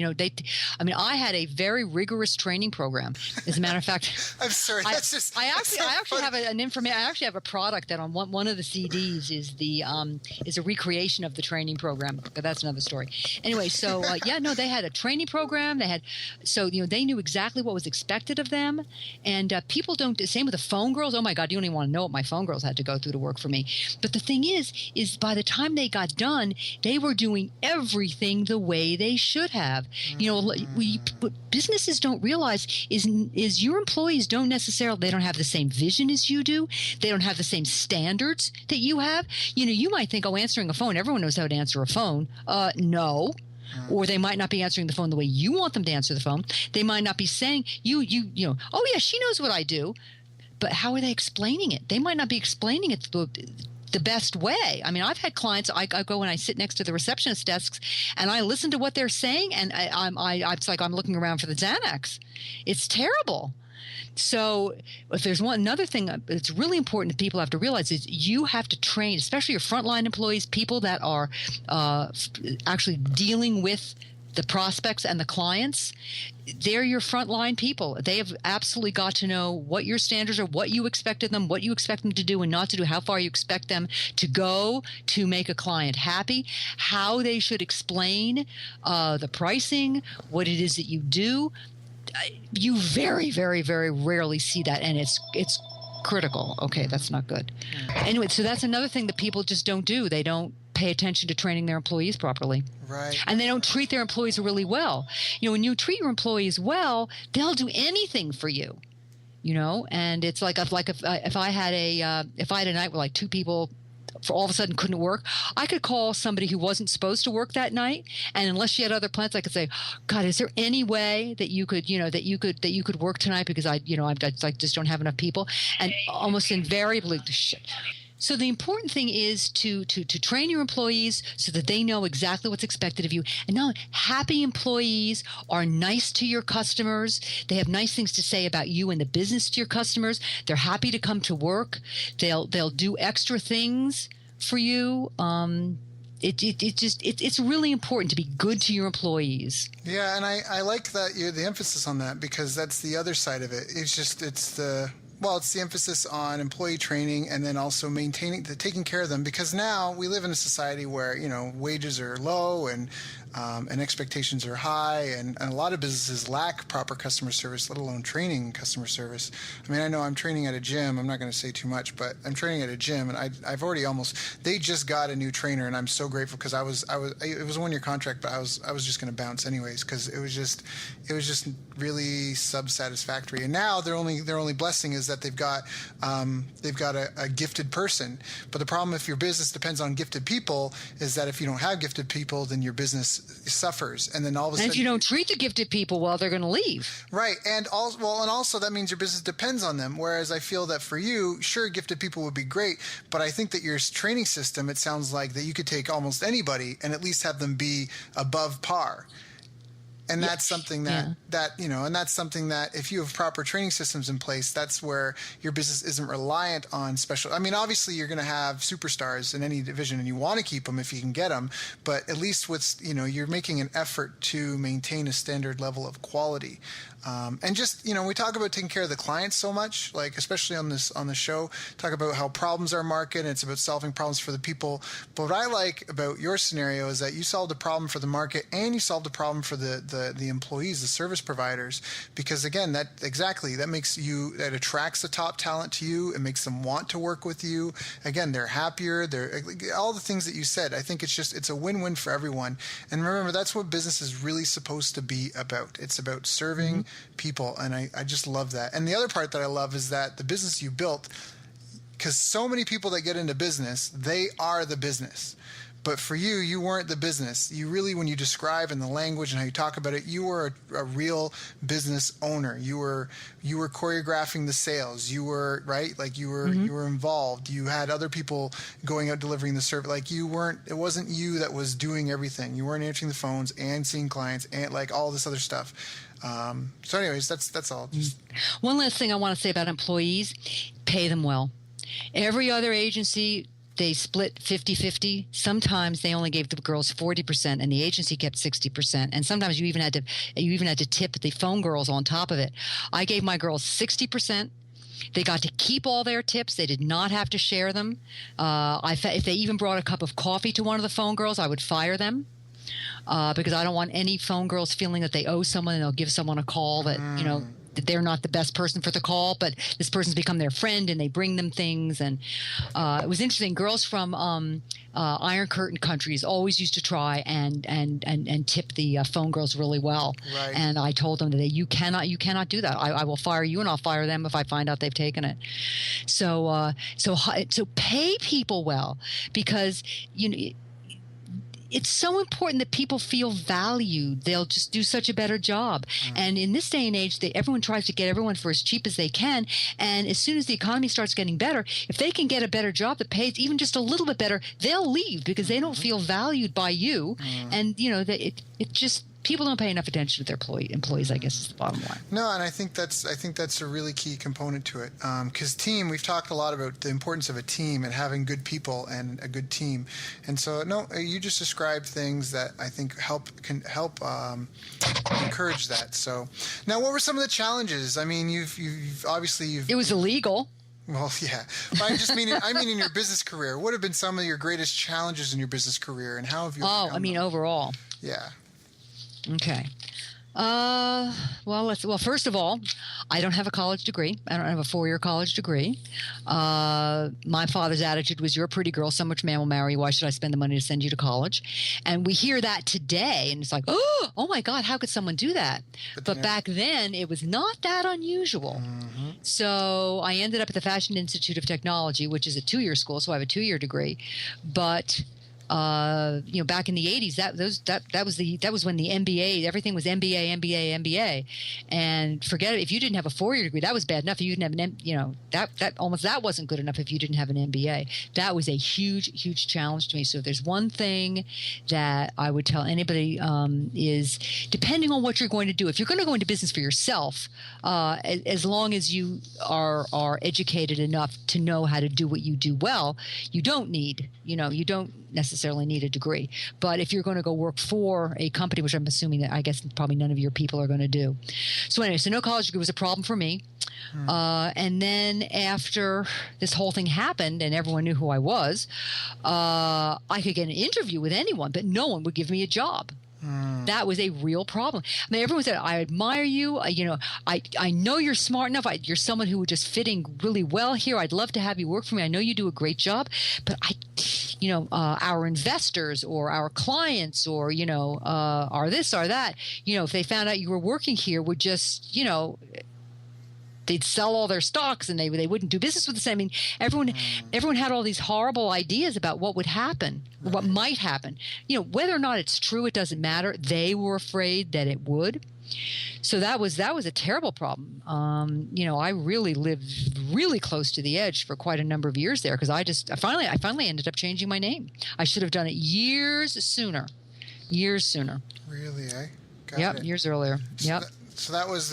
Speaker 2: I had a very rigorous training program. As a matter of fact,
Speaker 1: I'm sorry, I actually
Speaker 2: have a product that on one of the CDs is a recreation of the training program, but that's another story. Anyway, so they had a training program. They knew exactly what was expected of them, and people don't. Same with the phone girls. Oh my God, you don't even want to know what my phone girls had to go through to work for me. But the thing is by the time they got done, they were doing everything the way they should have. What businesses don't realize is your employees don't have the same vision as you do. They don't have the same standards that you have. You might think, answering a phone, everyone knows how to answer a phone. No. Or they might not be answering the phone the way you want them to answer the phone. They might not be saying, oh yeah, she knows what I do. But how are they explaining it? They might not be explaining it the best way. I mean, I've had clients, I go and I sit next to the receptionist desks and I listen to what they're saying, and it's like I'm looking around for the Xanax. It's terrible. So if there's another thing that's really important that people have to realize is you have to train, especially your frontline employees, people that are actually dealing with the prospects and the clients. They're your frontline people. They have absolutely got to know what your standards are, what you expect of them, what you expect them to do and not to do, how far you expect them to go to make a client happy, how they should explain the pricing, what it is that you do. You very, very, very rarely see that, and it's critical. Okay, that's not good. Anyway, so that's another thing that people just don't do. They don't pay attention to training their employees properly.
Speaker 1: Right.
Speaker 2: And they don't treat their employees really well. When you treat your employees well, they'll do anything for you. And it's like if I had a night where like two people for all of a sudden couldn't work, I could call somebody who wasn't supposed to work that night, and unless she had other plans, I could say, God, is there any way that you could work tonight, because I just don't have enough people. And almost invariably, shit. So the important thing is to train your employees so that they know exactly what's expected of you. And now, happy employees are nice to your customers. They have nice things to say about you and the business to your customers. They're happy to come to work. They'll do extra things for you. It's really important to be good to your employees.
Speaker 1: Yeah, and I like that the emphasis on that, because that's the other side of it. It's the emphasis on employee training, and then also taking care of them, because now we live in a society where, wages are low and expectations are high, and a lot of businesses lack proper customer service, let alone training customer service. I mean, I know I'm training at a gym. I'm not going to say too much, but I'm training at a gym, and I've already they just got a new trainer, and I'm so grateful, because it was a 1-year contract, but I was just going to bounce anyways, because it was just really sub-satisfactory. And now their only blessing is that they've got a gifted person. But the problem, if your business depends on gifted people, is that if you don't have gifted people, then your business suffers. And then all of a sudden,
Speaker 2: and if you don't treat the gifted people well, they're going to leave.
Speaker 1: Right. And also that means your business depends on them. Whereas I feel that for you, sure, gifted people would be great, but I think that your training system, it sounds like that you could take almost anybody and at least have them be above par. And that's something and that's something that if you have proper training systems in place, that's where your business isn't reliant on special. I mean, obviously you're going to have superstars in any division, and you want to keep them if you can get them, but at least you're making an effort to maintain a standard level of quality. And just, we talk about taking care of the clients so much, like especially on the show, talk about how problems are market, and it's about solving problems for the people. But what I like about your scenario is that you solved a problem for the market, and you solved a problem for the employees, the service providers, because again, that attracts the top talent to you. It makes them want to work with you. Again, they're happier. They're all the things that you said. I think it's a win-win for everyone. And remember, that's what business is really supposed to be about. It's about serving people, and I just love that. And the other part that I love is that the business you built, because so many people that get into business, they are the business. But for you, you weren't the business. You really, when you describe in the language and how you talk about it, you were a real business owner. You were choreographing the sales. You were, right? Like you were involved. You had other people going out delivering the service. Like you weren't, it wasn't you that was doing everything. You weren't answering the phones and seeing clients and like all this other stuff. So anyways, that's all. Just
Speaker 2: one last thing I want to say about employees, pay them well. Every other agency, they split 50-50. Sometimes they only gave the girls 40% and the agency kept 60%. And sometimes you even had to tip the phone girls on top of it. I gave my girls 60%. They got to keep all their tips. They did not have to share them. If they even brought a cup of coffee to one of the phone girls, I would fire them. Because I don't want any phone girls feeling that they owe someone and they'll give someone a call that, that they're not the best person for the call, but this person's become their friend and they bring them things. And it was interesting. Girls from Iron Curtain countries always used to try and tip the phone girls really well.
Speaker 1: Right.
Speaker 2: And I told them that you cannot do that. I will fire you and I'll fire them if I find out they've taken it. So pay people well, because it's so important that people feel valued. They'll just do such a better job. And in this day and age, everyone tries to get everyone for as cheap as they can. And as soon as the economy starts getting better, if they can get a better job that pays even just a little bit better, they'll leave because they don't feel valued by you. And, it just... People don't pay enough attention to their employees, I guess, is the bottom line.
Speaker 1: No, and I think that's a really key component to it. Because team, we've talked a lot about the importance of a team and having good people and a good team. And so, no, you just described things that I think can help encourage that. So, now, what were some of the challenges? I mean, you've obviously
Speaker 2: It was illegal.
Speaker 1: Well, yeah. But I mean in your business career. What have been some of your greatest challenges in your business career, and how have you?
Speaker 2: Overall.
Speaker 1: Yeah.
Speaker 2: Okay. Well, first of all, I don't have a college degree. I don't have a 4-year college degree. My father's attitude was, you're a pretty girl, so much man will marry you. Why should I spend the money to send you to college? And we hear that today, and it's like, oh my God, how could someone do that? But back then, it was not that unusual. So I ended up at the Fashion Institute of Technology, which is a 2-year school, so I have a 2-year degree. But back in the 80s, that was when the MBA, everything was MBA, and forget it. If you didn't have a 4-year degree, that was bad enough. If you didn't have that wasn't good enough. If you didn't have an MBA, that was a huge challenge to me. So if there's one thing that I would tell anybody is, depending on what you're going to do, if you're going to go into business for yourself, as long as you are educated enough to know how to do what you do well, you don't necessarily need a degree. But if you're going to go work for a company, which I'm assuming that I guess probably none of your people are going to do. So anyway, no college degree was a problem for me. And then after this whole thing happened and everyone knew who I was, I could get an interview with anyone, but no one would give me a job. That was a real problem. I mean, everyone said, I admire you. I know you're smart enough. You're someone who would just fit in really well here. I'd love to have you work for me. I know you do a great job, but our investors or our clients or, are this or that, if they found out you were working here, would just, they'd sell all their stocks and they wouldn't do business with us. I mean, everyone had all these horrible ideas about what would happen, or what might happen. Whether or not it's true, it doesn't matter. They were afraid that it would. So that was a terrible problem. I really lived really close to the edge for quite a number of years there, because I finally ended up changing my name. I should have done it years sooner.
Speaker 1: Really, eh?
Speaker 2: Yep, years earlier. Yep.
Speaker 1: So that was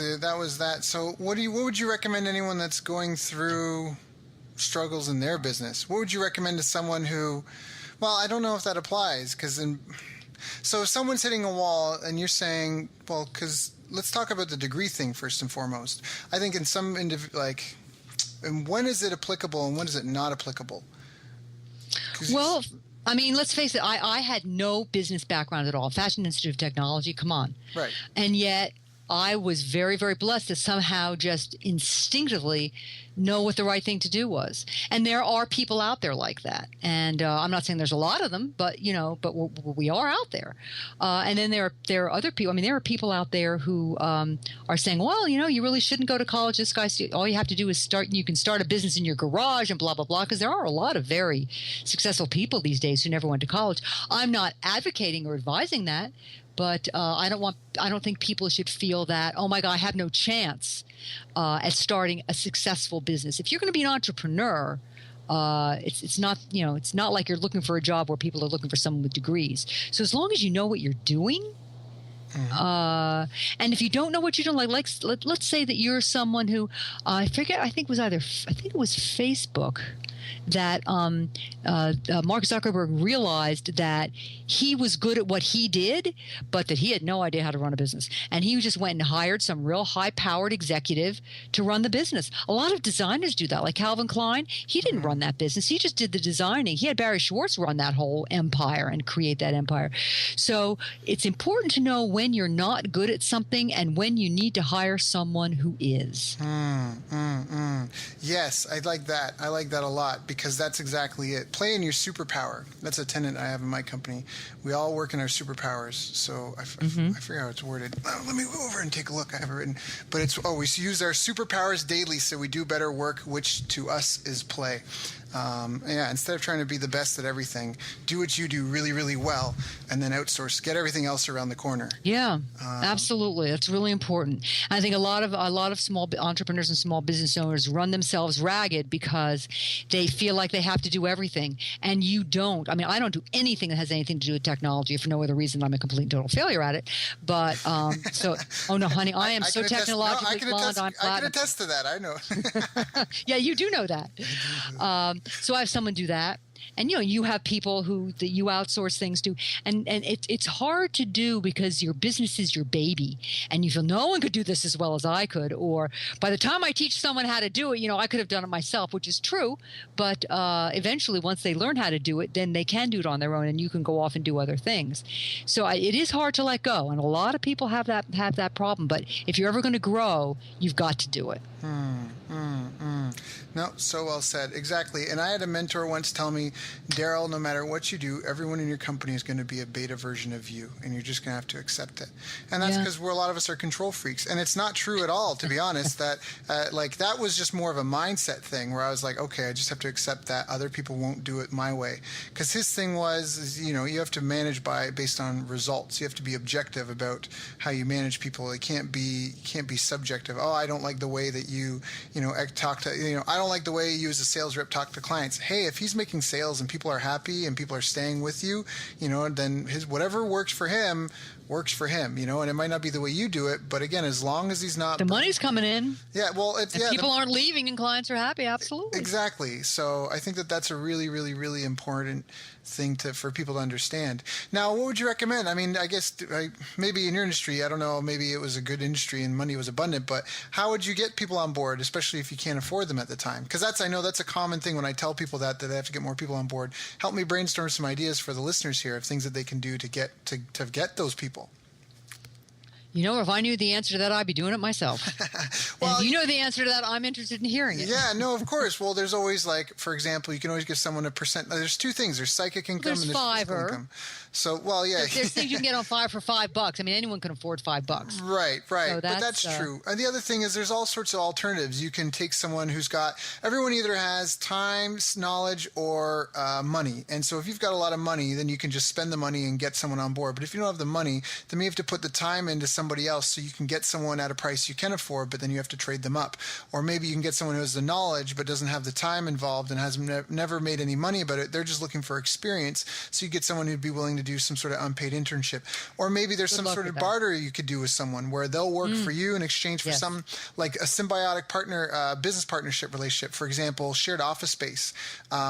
Speaker 1: that. So what would you recommend anyone that's going through struggles in their business? What would you recommend to someone who, well, I don't know if that applies, so if someone's hitting a wall and you're saying, well, because let's talk about the degree thing first and foremost. I think in some and when is it applicable and when is it not applicable?
Speaker 2: Well, I mean, let's face it. I had no business background at all. Fashion Institute of Technology, come on.
Speaker 1: Right.
Speaker 2: And yet I was very, very blessed to somehow just instinctively know what the right thing to do was. And there are people out there like that. And I'm not saying there's a lot of them, but we are out there. And then there are other people. I mean, there are people out there who are saying, well, you really shouldn't go to college. This guy, all you have to do is you can start a business in your garage and blah, blah, blah. Because there are a lot of very successful people these days who never went to college. I'm not advocating or advising that. But I don't think people should feel that, oh my God, I have no chance at starting a successful business. If you're going to be an entrepreneur, it's not like you're looking for a job where people are looking for someone with degrees. So as long as you know what you're doing, and if you don't know what you're doing, let's say that you're someone who I think it was Facebook that Mark Zuckerberg realized that he was good at what he did, but that he had no idea how to run a business. And he just went and hired some real high-powered executive to run the business. A lot of designers do that, like Calvin Klein. He didn't run that business. He just did the designing. He had Barry Schwartz run that whole empire and create that empire. So it's important to know when you're not good at something and when you need to hire someone who is.
Speaker 1: Yes, I like that. I like that a lot because that's exactly it. Play in your superpower. That's a tenet I have in my company. We all work in our superpowers. So I forget how it's worded. Let me go over and take a look. I have it written. But we use our superpowers daily so we do better work, which to us is play. Instead of trying to be the best at everything, do what you do really, really well, and then outsource. Get everything else around the corner.
Speaker 2: Yeah, absolutely. That's really important. I think a lot of small entrepreneurs and small business owners run themselves ragged because they feel like they have to do everything, and you don't. I mean, I don't do anything that has anything to do with technology for no other reason. I'm a complete and total failure at it. But oh no, honey, I am so technologically blonde. I can
Speaker 1: attest to that. I know.
Speaker 2: Yeah, you do know that. So I have someone do that. And, you have people that you outsource things to. And it's hard to do because your business is your baby. And you feel no one could do this as well as I could. Or by the time I teach someone how to do it, I could have done it myself, which is true. But eventually, once they learn how to do it, then they can do it on their own and you can go off and do other things. So it is hard to let go. And a lot of people have that problem. But if you're ever going to grow, you've got to do it.
Speaker 1: No, so well said. Exactly. And I had a mentor once tell me, Daryl, no matter what you do, everyone in your company is going to be a beta version of you, and you're just going to have to accept it. And that's because a lot of us are control freaks. And it's not true at all, to be honest, that that was just more of a mindset thing where I was like, okay, I just have to accept that other people won't do it my way. Because his thing was, you have to manage based on results. You have to be objective about how you manage people. It can't be subjective. Oh, I don't like the way that you talk to, I don't like the way you as a sales rep talk to clients. Hey, if he's making sales and people are happy and people are staying with you, then whatever works for him, and it might not be the way you do it, but again, as long as he's not...
Speaker 2: The money's coming in.
Speaker 1: Yeah, well...
Speaker 2: people aren't leaving and clients are happy, absolutely.
Speaker 1: Exactly. So I think that's a really, really, really important thing for people to understand. Now, what would you recommend? I mean, I guess maybe in your industry, I don't know, maybe it was a good industry and money was abundant, but how would you get people on board, especially if you can't afford them at the time? Because I know that's a common thing when I tell people that they have to get more people on board. Help me brainstorm some ideas for the listeners here of things that they can do to get those people.
Speaker 2: If I knew the answer to that, I'd be doing it myself. Well, and if you know the answer to that, I'm interested in hearing it.
Speaker 1: Yeah, no, of course. Well, there's always for example, you can always give someone a percent. There's two things. There's psychic income and there's physical income. So, well, yeah.
Speaker 2: There's things you can get on Fiverr for $5. I mean, anyone can afford $5.
Speaker 1: Right. So but that's true. And the other thing is there's all sorts of alternatives. You can take someone who's got, everyone either has time, knowledge, or money. And so if you've got a lot of money, then you can just spend the money and get someone on board. But if you don't have the money, then you have to put the time into somebody else so you can get someone at a price you can afford, but then you have to trade them up. Or maybe you can get someone who has the knowledge but doesn't have the time involved and has never made any money about it. They're just looking for experience. So you get someone who'd be willing to do some sort of unpaid internship. Or maybe there's some sort of barter you could do with someone where they'll work for you in exchange for some, like a symbiotic business partnership relationship. For example, shared office space.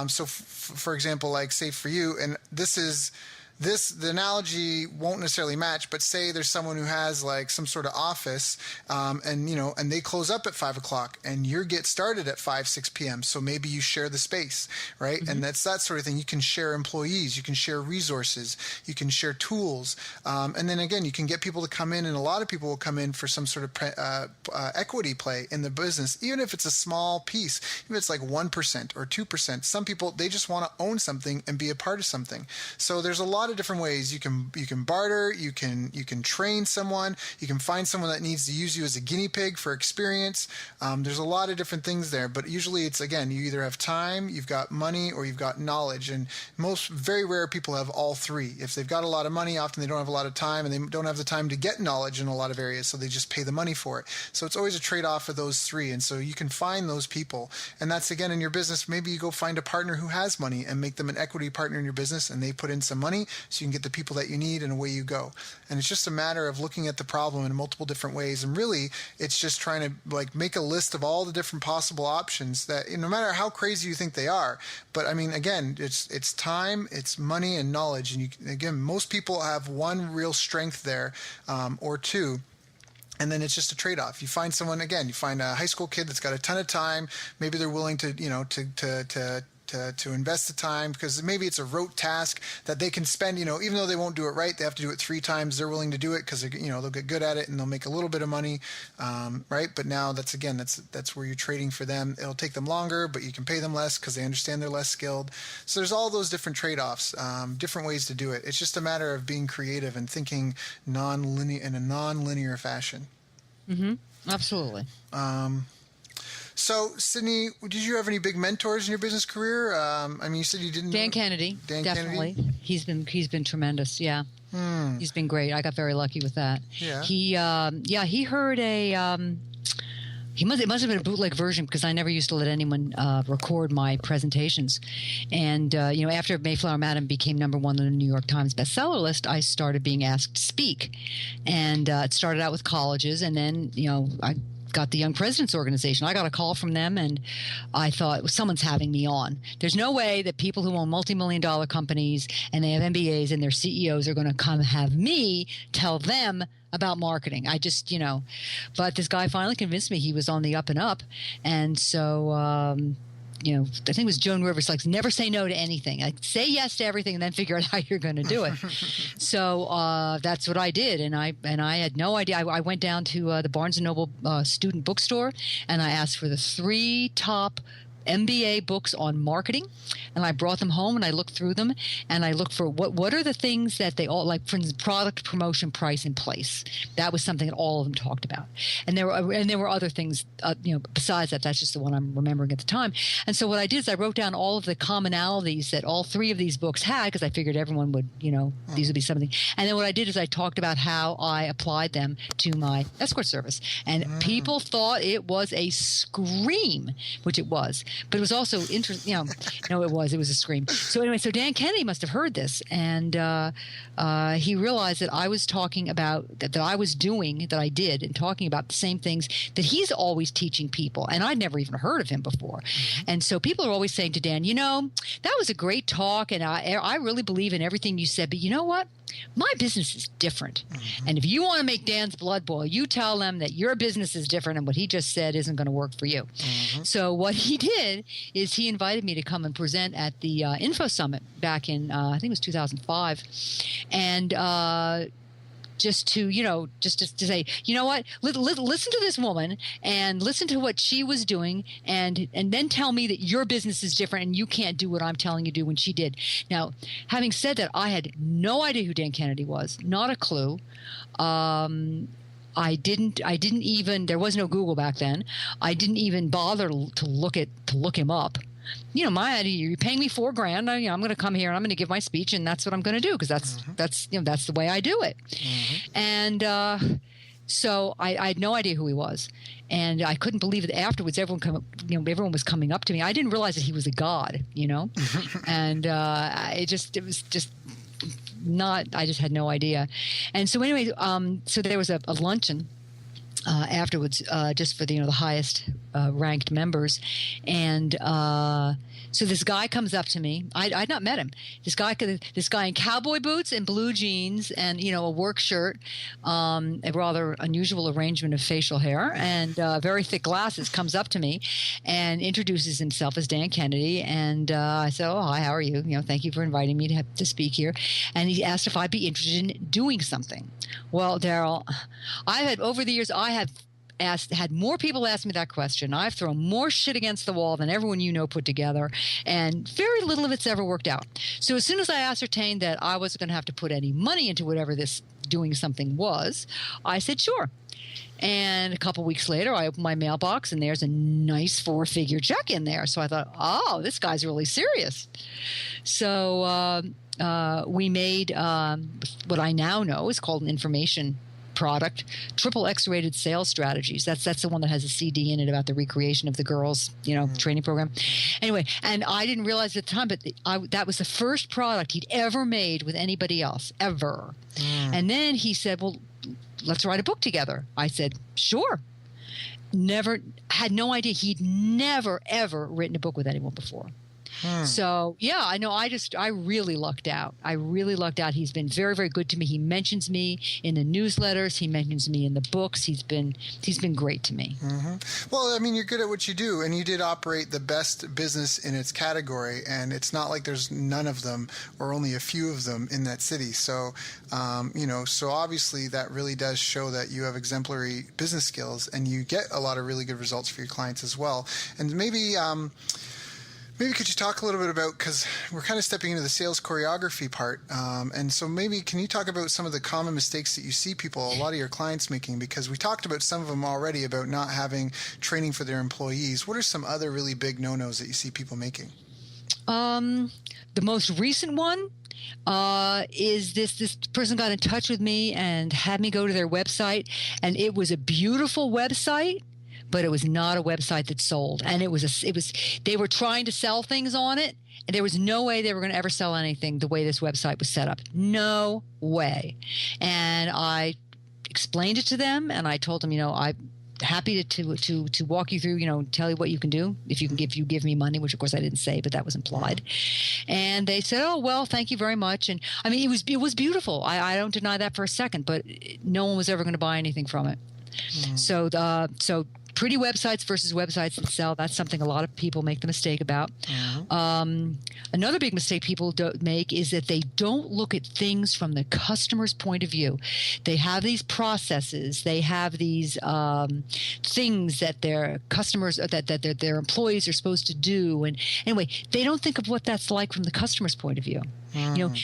Speaker 1: So for example, like say for you, and this is the analogy won't necessarily match, but say there's someone who has like some sort of office, and they close up at 5 o'clock, and you get started at 6 p.m. So maybe you share the space, right? Mm-hmm. And that's that sort of thing. You can share employees, you can share resources, you can share tools, and then again, you can get people to come in, and a lot of people will come in for some sort of equity play in the business, even if it's a small piece, even if it's like 1% or 2%. Some people, they just want to own something and be a part of something. So there's a lot of different ways you can barter, you can train someone, you can find someone that needs to use you as a guinea pig for experience. There's a lot of different things there, but usually it's, again, you either have time, you've got money, or you've got knowledge. And most very rare people have all three. If they've got a lot of money, often they don't have a lot of time, and they don't have the time to get knowledge in a lot of areas, so they just pay the money for it. So it's always a trade-off for those three. And so you can find those people. And that's, again, in your business, maybe you go find a partner who has money and make them an equity partner in your business, and they put in some money so you can get the people that you need, and away you go. And it's just a matter of looking at the problem in multiple different ways. And really, it's just trying to like make a list of all the different possible options that, no matter how crazy you think they are. But I mean, again, it's time, it's money, and knowledge. And again, most people have one real strength there, or two. And then it's just a trade-off. You find someone, again, you find a high school kid that's got a ton of time. Maybe they're willing to, to invest the time, because maybe it's a rote task that they can spend, even though they won't do it right, they have to do it 3 times. They're willing to do it because they'll get good at it, and they'll make a little bit of money, right? But now that's where you're trading for them. It'll take them longer, but you can pay them less because they understand they're less skilled. So there's all those different trade-offs, different ways to do it. It's just a matter of being creative and thinking in a non-linear fashion.
Speaker 2: Mm-hmm. Absolutely.
Speaker 1: So, Sydney, did you have any big mentors in your business career? You said you didn't.
Speaker 2: Dan Kennedy, definitely.
Speaker 1: Kennedy?
Speaker 2: He's been tremendous. Yeah, He's been great. I got very lucky with that.
Speaker 1: Yeah.
Speaker 2: He heard a. It must have been a bootleg version, because I never used to let anyone record my presentations. And, after Mayflower Madam became #1 on the New York Times bestseller list, I started being asked to speak. And it started out with colleges, and then, I got the Young Presidents Organization. I got a call from them, and I thought, someone's having me on. There's no way that people who own multi-million-dollar companies and they have MBAs and their CEOs are going to come have me tell them about marketing. I just, but this guy finally convinced me he was on the up and up. And so, I think it was Joan Rivers, like, never say no to anything. Like, say yes to everything and then figure out how you're going to do it. So that's what I did. And I had no idea. I went down to the Barnes & Noble student bookstore, and I asked for the 3 top MBA books on marketing, and I brought them home, and I looked through them, and I looked for what are the things that they all like. For instance, product, promotion, price, and place. That was something that all of them talked about, and there were other things besides that. That's just the one I'm remembering at the time. And so what I did is I wrote down all of the commonalities that all 3 of these books had, because I figured everyone would these would be something. And then what I did is I talked about how I applied them to my escort service, and people thought it was a scream, which it was. But it was also interesting. No, it was a scream. So anyway, so Dan Kennedy must have heard this, and he realized that I was talking about that I was doing, that I did, and talking about the same things that he's always teaching people, and I'd never even heard of him before. Mm-hmm. And so people are always saying to Dan, that was a great talk, and I really believe in everything you said, but you know what? My business is different. Mm-hmm. And if you want to make Dan's blood boil, you tell them that your business is different and what he just said isn't going to work for you. Mm-hmm. So what he did is he invited me to come and present at the Info Summit back in, I think it was 2005. And just to say, you know what, listen to this woman and listen to what she was doing, and then tell me that your business is different and you can't do what I'm telling you to do when she did. Now, having said that, I had no idea who Dan Kennedy was, not a clue. I didn't even, there was no Google back then. I didn't even bother to look him up. My idea, you're paying me $4,000. I'm going to come here and I'm going to give my speech, and that's what I'm going to do, because that's the way I do it. Mm-hmm. And so I had no idea who he was, and I couldn't believe it. Afterwards, everyone was coming up to me. I didn't realize that he was a god, and it was just not. I just had no idea. And so anyway, so there was a luncheon. afterwards, just for the highest ranked members, and so this guy comes up to me. I'd not met him. This guy in cowboy boots and blue jeans and a work shirt, a rather unusual arrangement of facial hair, and very thick glasses, comes up to me and introduces himself as Dan Kennedy. And I said, "Oh, hi, how are you? Thank you for inviting me to speak here." And he asked if I'd be interested in doing something. Well, Daryl, over the years, I have had more people ask me that question. I've thrown more shit against the wall than everyone put together, and very little of it's ever worked out. So as soon as I ascertained that I wasn't going to have to put any money into whatever this doing something was, I said sure. And a couple weeks later, I opened my mailbox, and there's a nice 4-figure check in there. So I thought, oh, this guy's really serious. So we made what I now know is called an information product, XXX rated sales strategies. That's the one that has a CD in it about the recreation of the girls, training program. Anyway, and I didn't realize at the time, but that was the first product he'd ever made with anybody else, ever. And then he said, well, let's write a book together. I said, sure. Had no idea. He'd never, ever written a book with anyone before. So, yeah, I know. I really lucked out. He's been very, very good to me. He mentions me in the newsletters. He mentions me in the books. He's been great to me.
Speaker 1: Well, I mean, you're good at what you do, and you did operate the best business in its category, and it's not like there's none of them or only a few of them in that city. So, so obviously that really does show that you have exemplary business skills, and you get a lot of really good results for your clients as well. And maybe could you talk a little bit about, because we're kind of stepping into the sales choreography part, and so maybe can you talk about some of the common mistakes that you see a lot of your clients making, because we talked about some of them already about not having training for their employees. What are some other really big no-nos that you see people making?
Speaker 2: The most recent one is this person got in touch with me and had me go to their website, and it was a beautiful website, but it was not a website that sold. And they were trying to sell things on it, and there was no way they were going to ever sell anything the way this website was set up. No way. And I explained it to them, and I told them, I'm happy to walk you through, tell you what you can do if you give me money, which of course I didn't say, but that was implied. And they said, "Oh, well, thank you very much." And I mean, it was beautiful. I don't deny that for a second, but no one was ever going to buy anything from it. So pretty websites versus websites that sell, that's something a lot of people make the mistake about. Another big mistake people make is that they don't look at things from the customer's point of view. They have these processes. They have these things that their customers, that their employees are supposed to do. And anyway, they don't think of what that's like from the customer's point of view.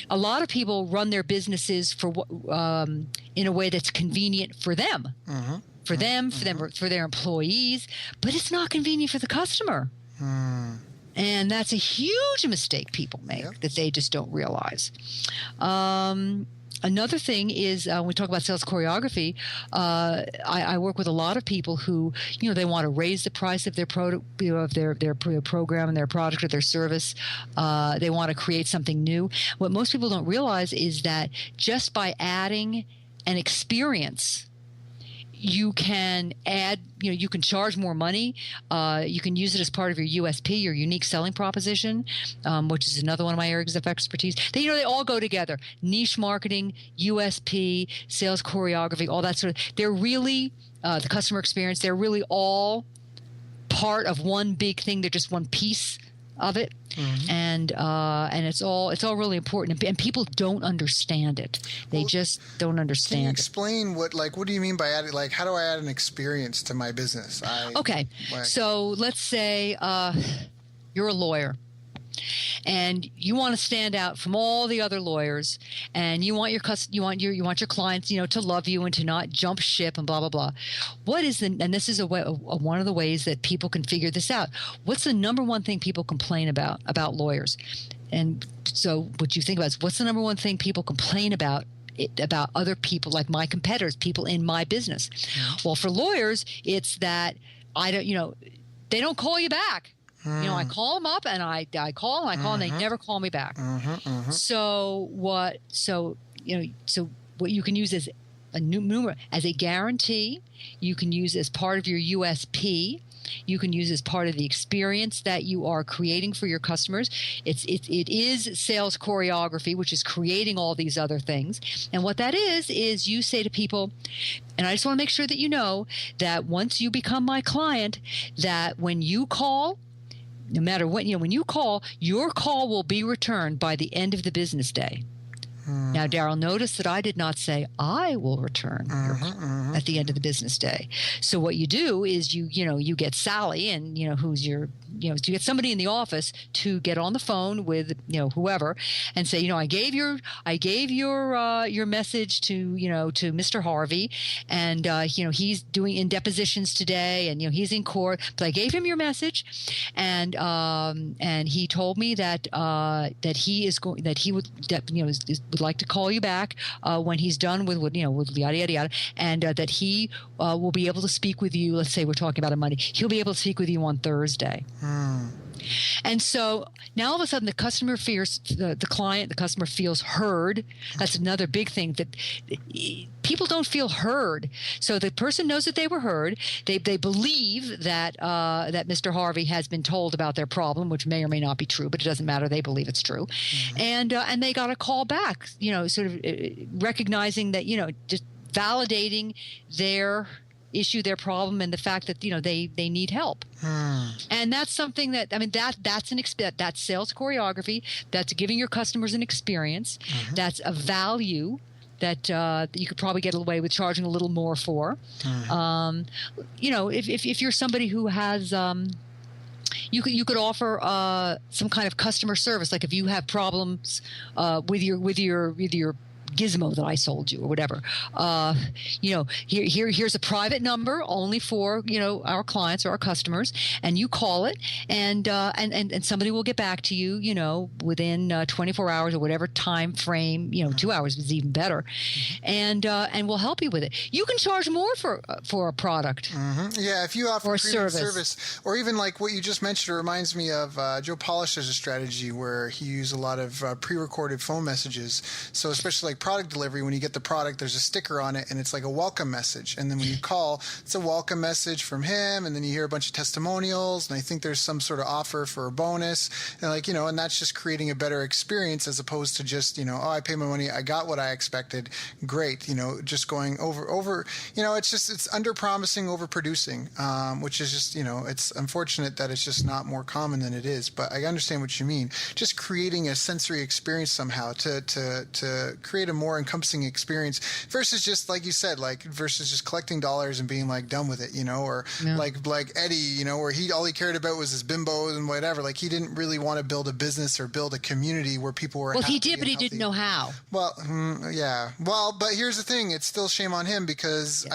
Speaker 2: A lot of people run their businesses in a way that's convenient for them. For their employees, but it's not convenient for the customer. And that's a huge mistake people make that they just don't realize. Another thing is when we talk about sales choreography, I work with a lot of people who, they want to raise the price of their product, of their program and their product or their service. They want to create something new. What most people don't realize is that just by adding an experience, you can add, you can charge more money. You can use it as part of your USP, your unique selling proposition, which is another one of my areas of expertise. They all go together. Niche marketing, USP, sales choreography, all that sort of. They're really the customer experience. They're really all part of one big thing. They're just one piece of it. And it's all really important, and people don't understand it. They just don't understand. Can you
Speaker 1: explain what do you mean by adding? Like, how do I add an experience to my business?
Speaker 2: Okay, so let's say you're a lawyer, and you want to stand out from all the other lawyers, and you want your clients, to love you and to not jump ship and blah blah blah. What is and this is one of the ways that people can figure this out. What's the number one thing people complain about lawyers? And so what you think about is, what's the number one thing people complain about other people, like my competitors, people in my business? Well, for lawyers, it's that they don't call you back. I call them up, and I call and they never call me back. So what you can use is as a guarantee. You can use as part of your USP. You can use as part of the experience that you are creating for your customers. It is sales choreography, which is creating all these other things. And what that is you say to people, and I just want to make sure that you know that once you become my client, that when you call, no matter what, when you call, your call will be returned by the end of the business day. Now, Daryl, notice that I did not say I will return your call at the end of the business day. So what you do is you get Sally, and who's your you get somebody in the office to get on the phone with whoever and say, I gave your message to to Mr. Harvey, and he's doing in depositions today, and he's in court, but I gave him your message, and he told me that he would like to call you back when he's done with yada yada yada, and that he will be able to speak with you. Let's say we're talking about a Monday. He'll be able to speak with you on Thursday. And so now all of a sudden the customer feels heard. That's another big thing, that people don't feel heard. So the person knows that they were heard. They believe that Mr. Harvey has been told about their problem, which may or may not be true, but it doesn't matter. They believe it's true. And they got a call back, sort of recognizing that, just validating their issue, their problem, and the fact that they need help. And that's something that that's sales choreography. That's giving your customers an experience. That's a value that you could probably get away with charging a little more for. If you're somebody who has you could offer some kind of customer service, like if you have problems with your gizmo that I sold you or whatever, here's a private number only for our clients or our customers, and you call it, and somebody will get back to you within 24 hours or whatever time frame. 2 hours is even better, and we'll help you with it. You can charge more for a product.
Speaker 1: Yeah, if you offer
Speaker 2: or
Speaker 1: a
Speaker 2: service,
Speaker 1: or even like what you just mentioned, it reminds me of Joe Polish has a strategy where he used a lot of pre-recorded phone messages. So especially like product delivery, when you get the product, there's a sticker on it, and it's like a welcome message. And then when you call, it's a welcome message from him, and then you hear a bunch of testimonials, and I think there's some sort of offer for a bonus, and and that's just creating a better experience as opposed to just I pay my money, I got what I expected, great, just going over. It's under promising, over producing, which is just it's unfortunate that it's just not more common than it is. But I understand what you mean. Just creating a sensory experience somehow to create a more encompassing experience versus just like you said, versus just collecting dollars and being done with it, or like Eddie, where all he cared about was his bimbos and whatever. Like he didn't really want to build a business or build a community where people were.
Speaker 2: Well, he did, but he didn't know how.
Speaker 1: Well, yeah. Well, but here's the thing: it's still shame on him because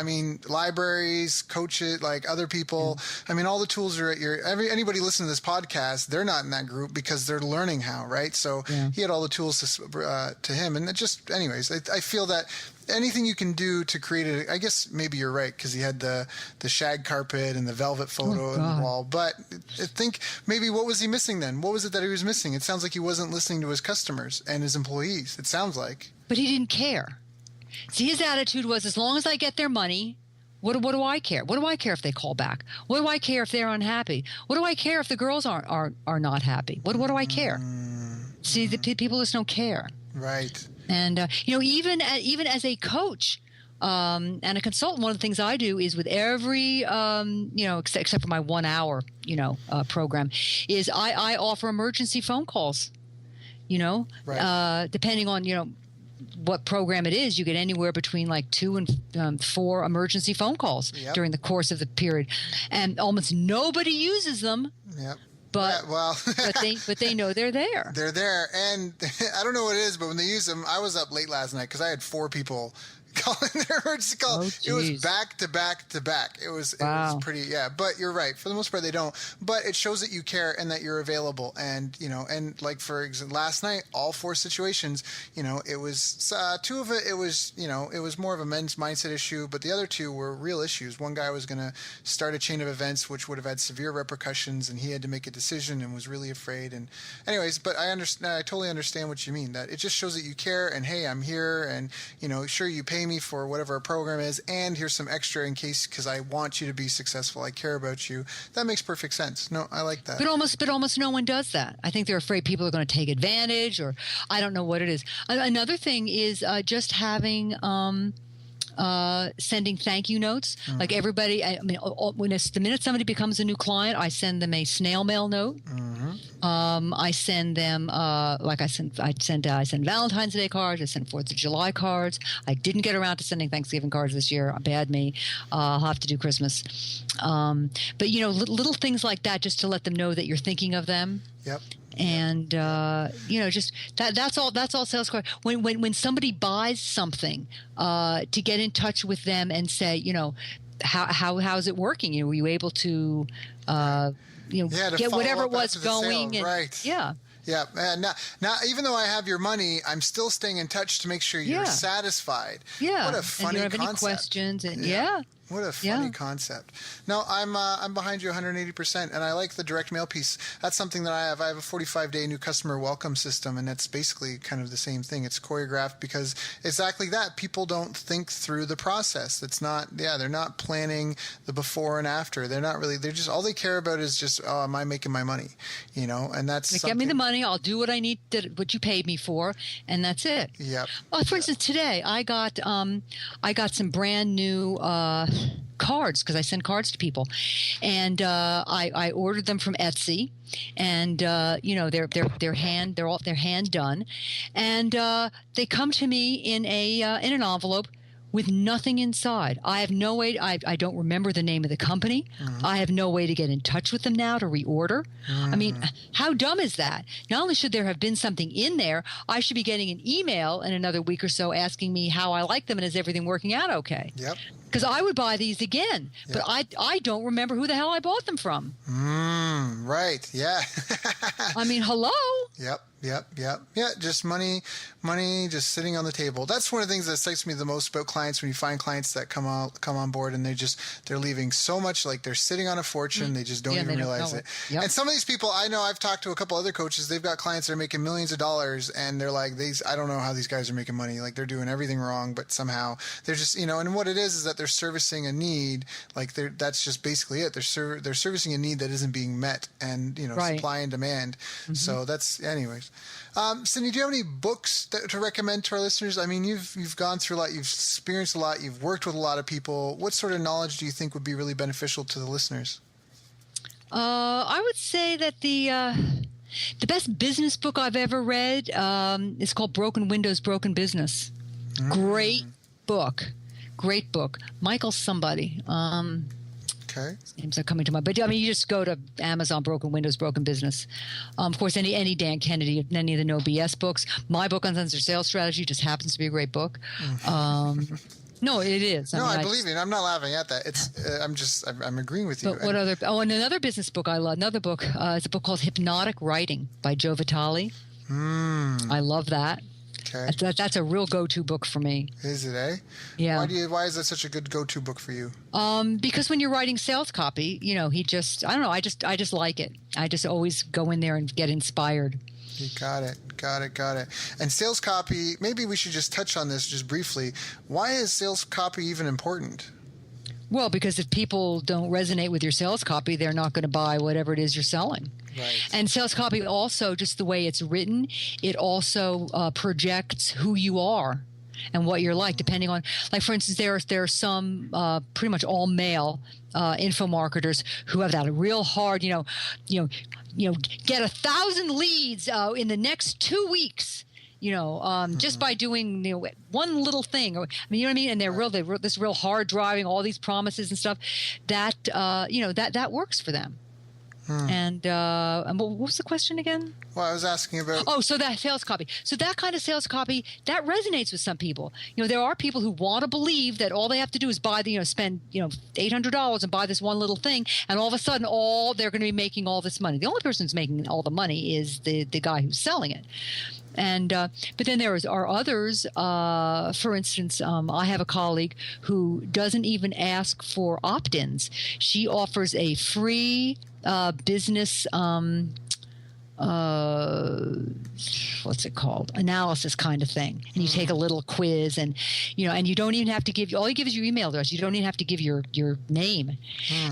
Speaker 1: libraries, coaches, other people. All the tools are at anybody listening to this podcast. They're not in that group because they're learning how, right? So he had all the tools to him, and it just anyways. I feel that anything you can do to create it, I guess maybe you're right, because he had the shag carpet and the velvet photo on the wall. But I think maybe what was he missing then? What was it that he was missing? It sounds like he wasn't listening to his customers and his employees. It sounds like.
Speaker 2: But he didn't care. See, his attitude was, as long as I get their money, what do I care? What do I care if they call back? What do I care if they're unhappy? What do I care if the girls are not happy? What do I care? See, the people just don't care.
Speaker 1: Right.
Speaker 2: And even as a coach and a consultant, one of the things I do is with every except for my 1 hour program, is I offer emergency phone calls. Depending on what program it is, you get anywhere between 2 and 4 emergency phone calls during the course of the period, and almost nobody uses them. Yep. But but they know they're there.
Speaker 1: They're there, and I don't know what it is, but when they use them, I was up late last night because I had 4 people calling their emergency call. It was back to back to back. It was pretty, but you're right. For the most part, they don't. But it shows that you care and that you're available. And, and like for example, last night, all 4 situations, it was 2 of it was, it was more of a men's mindset issue, but the other 2 were real issues. One guy was going to start a chain of events, which would have had severe repercussions, and he had to make a decision and was really afraid. And anyways, but I totally understand what you mean, that it just shows that you care, and hey, I'm here, and, sure, you pay pay me for whatever a program is, and here's some extra in case, because I want you to be successful. I care about you. That makes perfect sense. No, I like that.
Speaker 2: But almost no one does that. I think they're afraid people are going to take advantage, or I don't know what it is. Another thing is just having sending thank you notes. Like everybody, the minute somebody becomes a new client, I send them a snail mail note. I send them I send Valentine's Day cards. I send 4th of July cards. I didn't get around to sending Thanksgiving cards this year. Bad me. I'll have to do Christmas. But little things like that, just to let them know that you're thinking of them.
Speaker 1: Yep.
Speaker 2: And just that's all sales card. When somebody buys something, to get in touch with them and say, how's it working? Were you able to get whatever it was going? And,
Speaker 1: right.
Speaker 2: Yeah.
Speaker 1: Yeah, and now, even though I have your money, I'm still staying in touch to make sure you're satisfied.
Speaker 2: Yeah.
Speaker 1: What a funny
Speaker 2: and you don't have
Speaker 1: concept.
Speaker 2: Any questions? And
Speaker 1: What a funny concept. No, I'm behind you 180%, and I like the direct mail piece. That's something that I have. I have a 45-day new customer welcome system, and it's basically kind of the same thing. It's choreographed because exactly that. People don't think through the process. It's not. They're not planning the before and after. They're not really. They're just all they care about is just, oh, am I making my money? And that's
Speaker 2: get me the money. I'll do what I need, what you paid me for, and that's it.
Speaker 1: Yep.
Speaker 2: Well, for instance, today I got some brand new cards, because I send cards to people, and I ordered them from Etsy, and they're hand done, and they come to me in an envelope with nothing inside. I have no way. I don't remember the name of the company. I have no way to get in touch with them now to reorder. I mean, how dumb is that? Not only should there have been something in there, I should be getting an email in another week or so asking me how I like them and is everything working out okay.
Speaker 1: Yep.
Speaker 2: Because I would buy these again, but I don't remember who the hell I bought them from.
Speaker 1: Right. Yeah.
Speaker 2: I mean, hello.
Speaker 1: Yep. Yeah, just money just sitting on the table. That's one of the things that excites me the most about clients, when you find clients that come on board and they're leaving so much, like they're sitting on a fortune, they just don't even realize it. Yep. And some of these people, I know, I've talked to a couple other coaches, they've got clients that are making millions of dollars, and they're like, I don't know how these guys are making money. Like, they're doing everything wrong, but somehow they're just, and what it is that they're servicing a need. Like, that's just basically it. They're servicing a need that isn't being met, and supply and demand. So that's, anyways. Cindy, do you have any books to recommend to our listeners? I mean, you've gone through a lot, you've experienced a lot, you've worked with a lot of people. What sort of knowledge do you think would be really beneficial to the listeners?
Speaker 2: I would say that the best business book I've ever read is called Broken Windows, Broken Business. Great book. Michael somebody.
Speaker 1: Okay.
Speaker 2: Names are coming to mind. But I mean, you just go to Amazon, Broken Windows, Broken Business. Of course, any Dan Kennedy, any of the No BS books. My book, Uncensored Sales Strategy, just happens to be a great book. No, it is.
Speaker 1: I believe you. I'm not laughing at that. It's. I'm agreeing with you.
Speaker 2: But what other? Oh, and another business book I love. Another book is a book called Hypnotic Writing by Joe Vitale. I love that. Okay. That's a real go-to book for me.
Speaker 1: Is it, eh?
Speaker 2: Yeah.
Speaker 1: Why is that such a good go-to book for you?
Speaker 2: Because when you're writing sales copy, I don't know, I just like it. I just always go in there and get inspired.
Speaker 1: You got it. And sales copy, maybe we should just touch on this just briefly. Why is sales copy even important?
Speaker 2: Well, because if people don't resonate with your sales copy, they're not going to buy whatever it is you're selling.
Speaker 1: Right.
Speaker 2: And sales copy also, just the way it's written, it also projects who you are and what you're like, depending on, like, for instance, there are some pretty much all male info marketers who have that real hard, get 1,000 leads in the next 2 weeks. Just by doing one little thing, or you know what I mean. And they're this real hard driving, all these promises and stuff. That that works for them. And what was the question again?
Speaker 1: Well, I was asking about.
Speaker 2: Oh, so that sales copy. So that kind of sales copy that resonates with some people. There are people who want to believe that all they have to do is buy spend $800 and buy this one little thing, and all of a sudden, they're going to be making all this money. The only person who's making all the money is the guy who's selling it. And but then there are others. For instance, I have a colleague who doesn't even ask for opt-ins. She offers a free business what's it called? Analysis kind of thing. And you take a little quiz and you don't even have to give, all you give is your email address. You don't even have to give your name.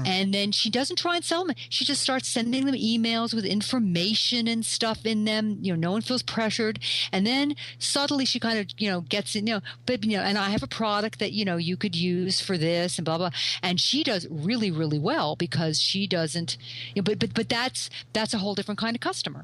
Speaker 2: And then she doesn't try and sell them. She just starts sending them emails with information and stuff in them. No one feels pressured. And then subtly she kind of, gets it, but, and I have a product that, you could use for this and blah, blah. And she does really, really well because she doesn't, but that's a whole different kind of customer.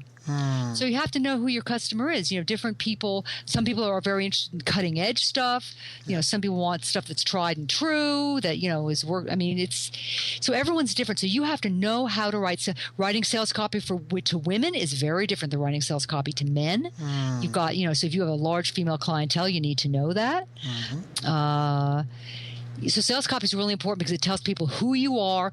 Speaker 2: So you have to know who your customer is. Different people, some people are very interested in cutting edge stuff. Some people want stuff that's tried and true that, is work. I mean, so everyone's different. So you have to know how to write. So writing sales copy to women is very different than writing sales copy to men. You've got, so if you have a large female clientele, you need to know that. So sales copy is really important because it tells people who you are,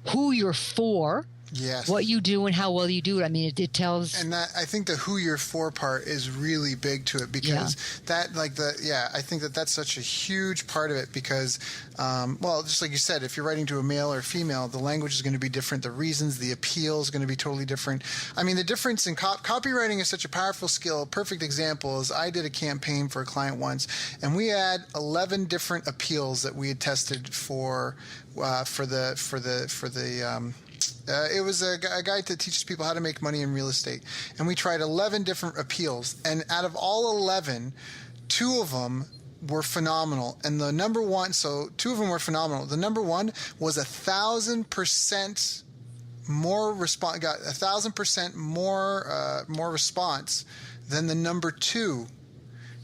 Speaker 2: who you're for.
Speaker 1: Yes.
Speaker 2: What you do and how well you do it. I mean, it tells.
Speaker 1: And that, I think the who you're for part is really big to it because I think that's such a huge part of it because, just like you said, if you're writing to a male or female, the language is going to be different. The reasons, the appeal is going to be totally different. I mean, the difference in copywriting is such a powerful skill. Perfect example is I did a campaign for a client once and we had 11 different appeals that we had tested for it was a guide that teaches people how to make money in real estate. And we tried 11 different appeals. And out of all 11, 2 of them were phenomenal. And the number one, so 2 of them were phenomenal. The number one was 1,000% more response, got 1,000% more response than the number 2.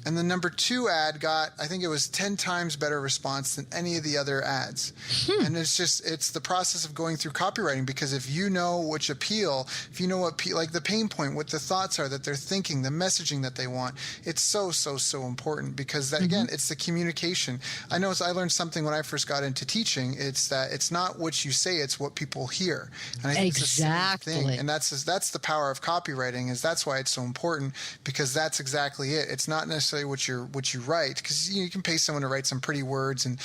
Speaker 1: And the number 2 ad got, I think it was 10 times better response than any of the other ads. And it's the process of going through copywriting because if you know which appeal, if you know what, like the pain point, what the thoughts are that they're thinking, the messaging that they want, it's so important because that, again, it's the communication. I learned something when I first got into teaching. It's that it's not what you say, it's what people hear. And I think it's the same thing. And that's the power of copywriting is that's why it's so important because that's exactly it. It's not necessarily what you write because you can pay someone to write some pretty words and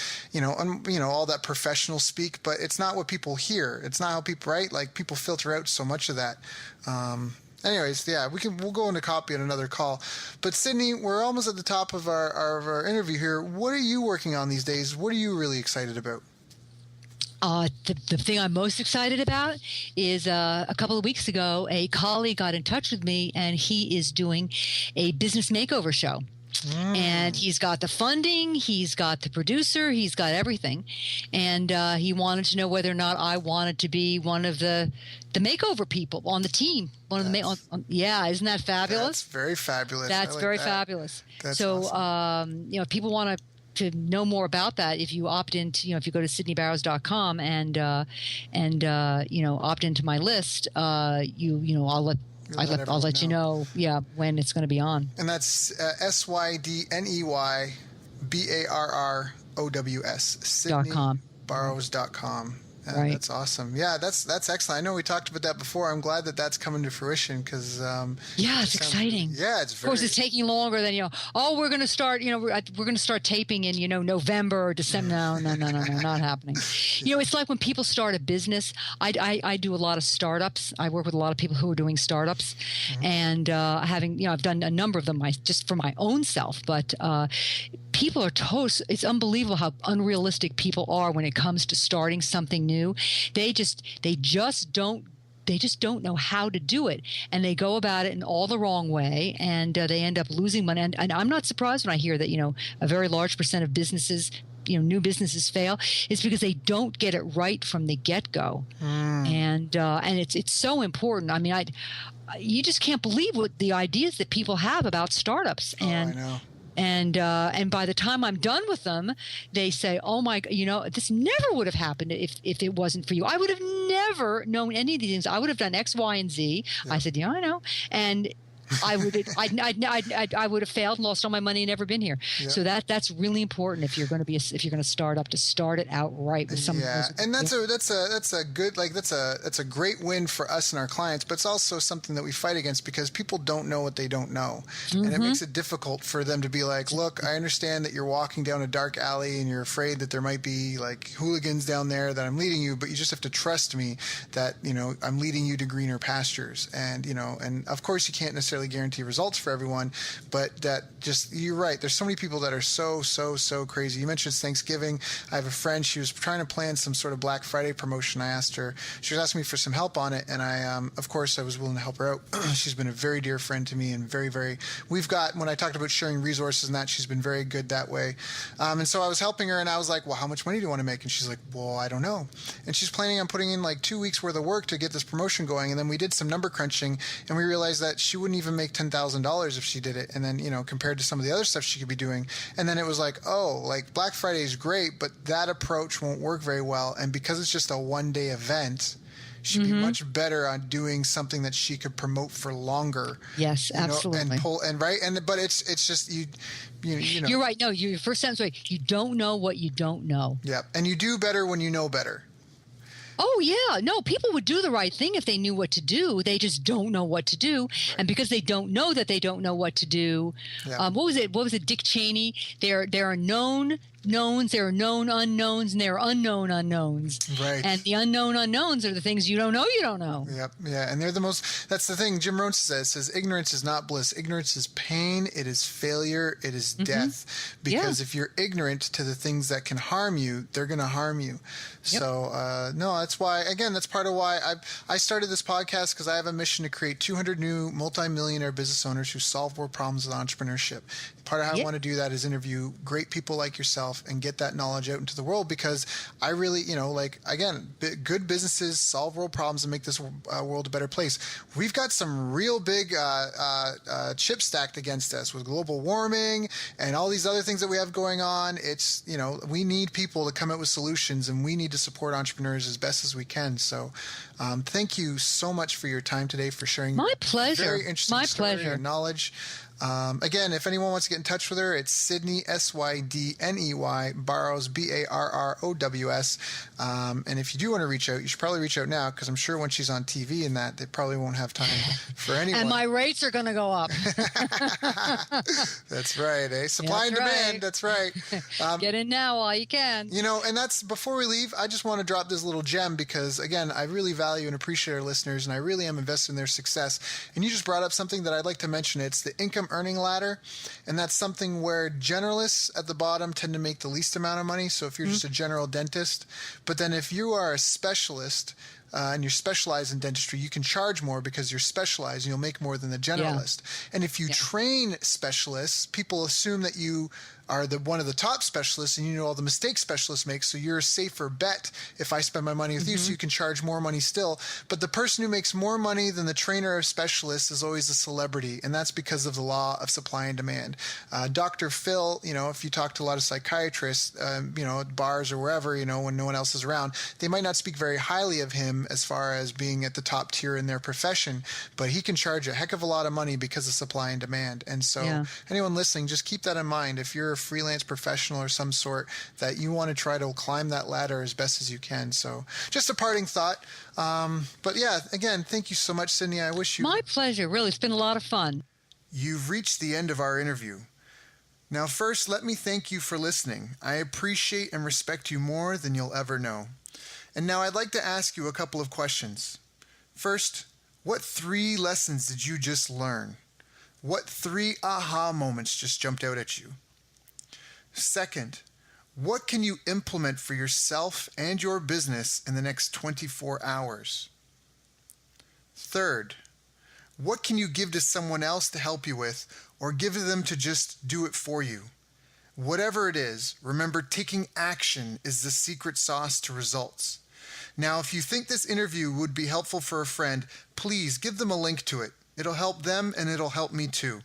Speaker 1: all that professional speak, but it's not what people hear. It's not how people write. Like people filter out so much of that. Anyways, yeah, we'll go into copy on another call. But Sydney, we're almost at the top of our interview here. What are you working on these days? What are you really excited about?
Speaker 2: The thing I'm most excited about is a couple of weeks ago, a colleague got in touch with me and he is doing a business makeover show. And he's got the funding, he's got the producer, he's got everything. And he wanted to know whether or not I wanted to be one of the makeover people on the team. Isn't that fabulous?
Speaker 1: That's very fabulous.
Speaker 2: That's very fabulous.
Speaker 1: That's
Speaker 2: so,
Speaker 1: awesome.
Speaker 2: If people want to know more about that, if you opt into, if you go to sydneybarrows.com and opt into my list, I'll let you know, when it's going to be on.
Speaker 1: And that's SYDNEYBARROWS, sydneybarrows.com.
Speaker 2: Right.
Speaker 1: That's awesome. Yeah, that's excellent. I know we talked about that before. I'm glad that that's coming to fruition because
Speaker 2: it's exciting.
Speaker 1: Yeah, it's very.
Speaker 2: Of course, it's taking longer than we're going to start. We're going to start taping in November or December. No, not happening. It's like when people start a business. I do a lot of startups. I work with a lot of people who are doing startups, and I've done a number of them just for my own self, but. People are it's unbelievable how unrealistic people are when it comes to starting something new. They just don't know how to do it, and they go about it in all the wrong way, and they end up losing money. And I'm not surprised when I hear that a very large % of businesses, new businesses fail. It's because they don't get it right from the get-go, and it's so important. I mean, you just can't believe what the ideas that people have about startups.
Speaker 1: I know.
Speaker 2: And by the time I'm done with them, they say, "Oh my, this never would have happened if it wasn't for you. I would have never known any of these things. I would have done X, Y, and Z." Yeah. I said, "Yeah, I know." And I would have failed and lost all my money and never been here.
Speaker 1: Yep.
Speaker 2: So that's really important if you're going to start up, to start it out right with some.
Speaker 1: Yeah, and that's a good, like, that's a great win for us and our clients, but it's also something that we fight against because people don't know what they don't know, and it makes it difficult for them to be like, look, I understand that you're walking down a dark alley and you're afraid that there might be like hooligans down there, that I'm leading you, but you just have to trust me that, you know, I'm leading you to greener pastures. And, you know, and of course you can't necessarily guarantee results for everyone, but that just, you're right. There's so many people that are so crazy. You mentioned it's Thanksgiving. I have a friend, she was trying to plan some sort of Black Friday promotion. I asked her, she was asking me for some help on it. And of course I was willing to help her out. She's been a very dear friend to me, and when I talked about sharing resources and that, she's been very good that way. And so I was helping her, and I was like, well, how much money do you want to make? And she's like, well, I don't know. And she's planning on putting in like 2 weeks worth of work to get this promotion going. And then we did some number crunching, and we realized that she wouldn't even make $10,000 if she did it. And then, you know, compared to some of the other stuff she could be doing. And then it was like, oh, like Black Friday is great, but that approach won't work very well. And because it's just a one-day event, she'd be much better on doing something that she could promote for longer.
Speaker 2: Yes, absolutely.
Speaker 1: But it's just you know.
Speaker 2: You're right. No, your first sentence right. You don't know what you don't know.
Speaker 1: Yeah, and you do better when you know better.
Speaker 2: Oh, yeah. No, people would do the right thing if they knew what to do. They just don't know what to do. Right. And because they don't know that they don't know what to do, what was it? Dick Cheney? There are known knowns, there are known unknowns, and there are unknown unknowns.
Speaker 1: Right.
Speaker 2: And the unknown unknowns are the things you don't know you don't know.
Speaker 1: Yep. Yeah. And they're the most, that's the thing Jim Rohn says, ignorance is not bliss. Ignorance is pain. It is failure. It is death. Because if you're ignorant to the things that can harm you, they're going to harm you. Yep. So, no, that's why, again, that's part of why I started this podcast, because I have a mission to create 200 new multimillionaire business owners who solve world problems with entrepreneurship. Part of how I want to do that is interview great people like yourself and get that knowledge out into the world, because I really, you know, like, again, good businesses solve world problems and make this world a better place. We've got some real big chips stacked against us with global warming and all these other things that we have going on. It's, you know, we need people to come up with solutions, and we need to support entrepreneurs as best as we can. So thank you so much for your time today, for sharing
Speaker 2: my pleasure.
Speaker 1: Very interesting story and knowledge. Again, if anyone wants to get in touch with her, it's Sydney, Sydney, Barrows, Barrows. And if you do want to reach out, you should probably reach out now, because I'm sure when she's on TV and that, they probably won't have time for anyone.
Speaker 2: And my rates are going to go up.
Speaker 1: That's right, eh? Supply and demand, that's right.
Speaker 2: Get in now while you can.
Speaker 1: You know, and that's, before we leave, I just want to drop this little gem, because, again, I really value and appreciate our listeners, and I really am invested in their success. And you just brought up something that I'd like to mention. It's the income earning ladder, and that's something where generalists at the bottom tend to make the least amount of money. So if you're just a general dentist, but then if you are a specialist and you're specialized in dentistry, you can charge more because you're specialized and you'll make more than the generalist. And if you train specialists, people assume that you are one of the top specialists, and you know all the mistakes specialists make, so you're a safer bet if I spend my money with you, so you can charge more money still. But the person who makes more money than the trainer of specialists is always a celebrity, and that's because of the law of supply and demand. Dr. Phil, you know, if you talk to a lot of psychiatrists, you know, at bars or wherever, you know, when no one else is around, they might not speak very highly of him as far as being at the top tier in their profession, but he can charge a heck of a lot of money because of supply and demand. And so anyone listening, just keep that in mind. If you're a freelance professional or some sort, that you want to try to climb that ladder as best as you can. So just a parting thought. But yeah, again, thank you so much, Sydney. I wish you...
Speaker 2: My pleasure. Really, it's been a lot of fun.
Speaker 1: You've reached the end of our interview. Now, first, let me thank you for listening. I appreciate and respect you more than you'll ever know. And now I'd like to ask you a couple of questions. First, what 3 lessons did you just learn? What 3 aha moments just jumped out at you? Second, what can you implement for yourself and your business in the next 24 hours? Third, what can you give to someone else to help you with, or give to them to just do it for you? Whatever it is, remember, taking action is the secret sauce to results. Now, if you think this interview would be helpful for a friend, please give them a link to it. It'll help them, and it'll help me too.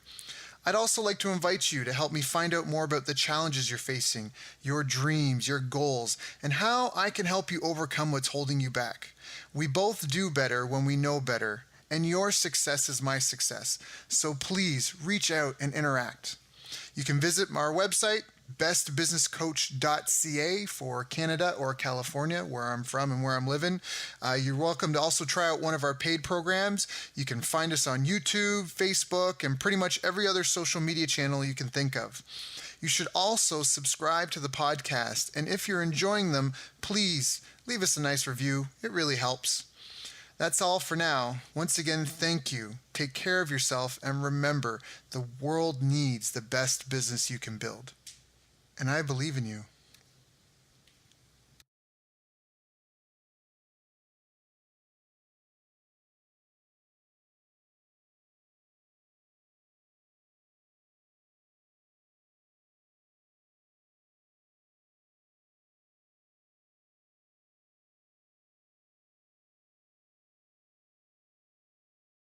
Speaker 1: I'd also like to invite you to help me find out more about the challenges you're facing, your dreams, your goals, and how I can help you overcome what's holding you back. We both do better when we know better, and your success is my success. So please reach out and interact. You can visit our website, bestbusinesscoach.ca for Canada or California, where I'm from and where I'm living. You're welcome to also try out one of our paid programs. You can find us on YouTube, Facebook, and pretty much every other social media channel you can think of. You should also subscribe to the podcast, and if you're enjoying them, please leave us a nice review. It really helps. That's all for now. Once again, thank you. Take care of yourself, and remember, the world needs the best business you can build. And I believe in you.